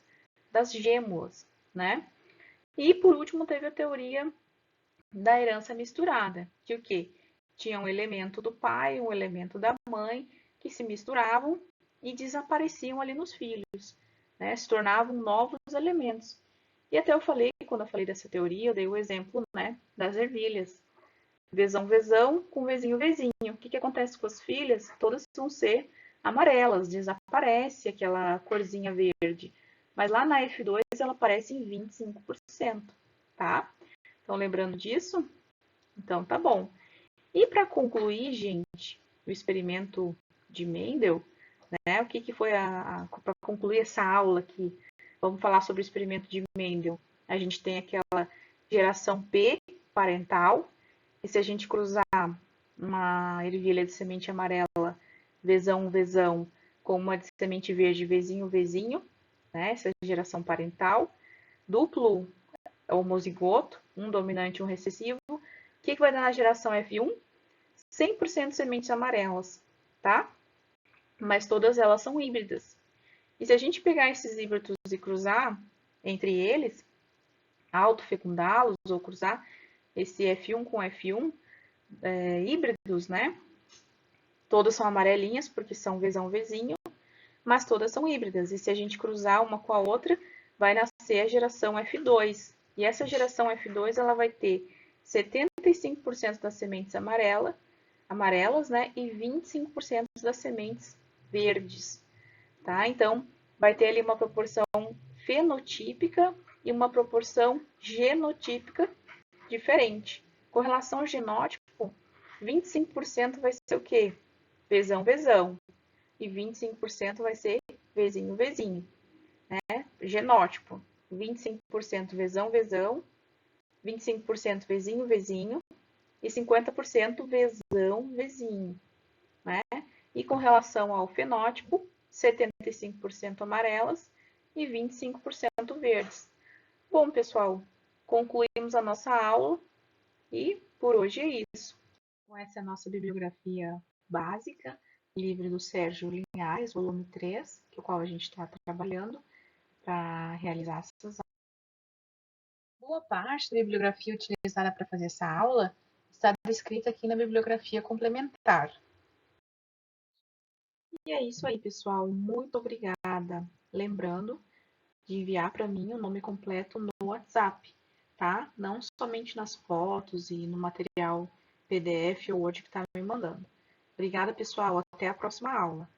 das gêmulas, né? E, por último, teve a teoria da herança misturada, que o quê? Tinha um elemento do pai, um elemento da mãe, que se misturavam e desapareciam ali nos filhos, né? Se tornavam novos elementos. E até eu falei, quando eu falei dessa teoria, eu dei o exemplo, né, das ervilhas. Vezão, vezão com vezinho, vezinho. O que acontece com as filhas? Todas vão ser amarelas, desaparece aquela corzinha verde. Mas lá na F2 ela aparece em 25%, tá? Então, lembrando disso? Então, tá bom. E para concluir, gente, o experimento de Mendel, né? O que foi para concluir essa aula aqui? Vamos falar sobre o experimento de Mendel. A gente tem aquela geração P parental, e se a gente cruzar uma ervilha de semente amarela, vezão, vezão, com uma de semente verde, vezinho, vezinho, né? Essa é a geração parental. Duplo homozigoto, um dominante e um recessivo. O que vai dar na geração F1? 100% sementes amarelas, tá? Mas todas elas são híbridas. E se a gente pegar esses híbridos e cruzar entre eles, autofecundá-los ou cruzar esse F1 com F1, híbridos, né? Todas são amarelinhas porque são vezão vezinho, mas todas são híbridas. E se a gente cruzar uma com a outra, vai nascer a geração F2. E essa geração F2 ela vai ter 75% das sementes amarelas, né? E 25% das sementes verdes, tá? Então, vai ter ali uma proporção fenotípica e uma proporção genotípica diferente. Com relação ao genótipo, 25% vai ser o quê? Vezão, vezão. E 25% vai ser vezinho, vezinho. Né? Genótipo, 25% vezão, vezão, 25% vezinho, vezinho e 50% vezão, vezinho. Né? E com relação ao fenótipo, 75% amarelas e 25% verdes. Bom, pessoal, concluímos a nossa aula e por hoje é isso. Então, essa é a nossa bibliografia básica, livro do Sérgio Linhares, volume 3, que é o qual a gente está trabalhando para realizar essas aulas. Boa parte da bibliografia utilizada para fazer essa aula está descrita aqui na bibliografia complementar. E é isso aí, pessoal. Muito obrigada. Lembrando de enviar para mim o nome completo no WhatsApp, tá? Não somente nas fotos e no material PDF ou Word que está me mandando. Obrigada, pessoal. Até a próxima aula.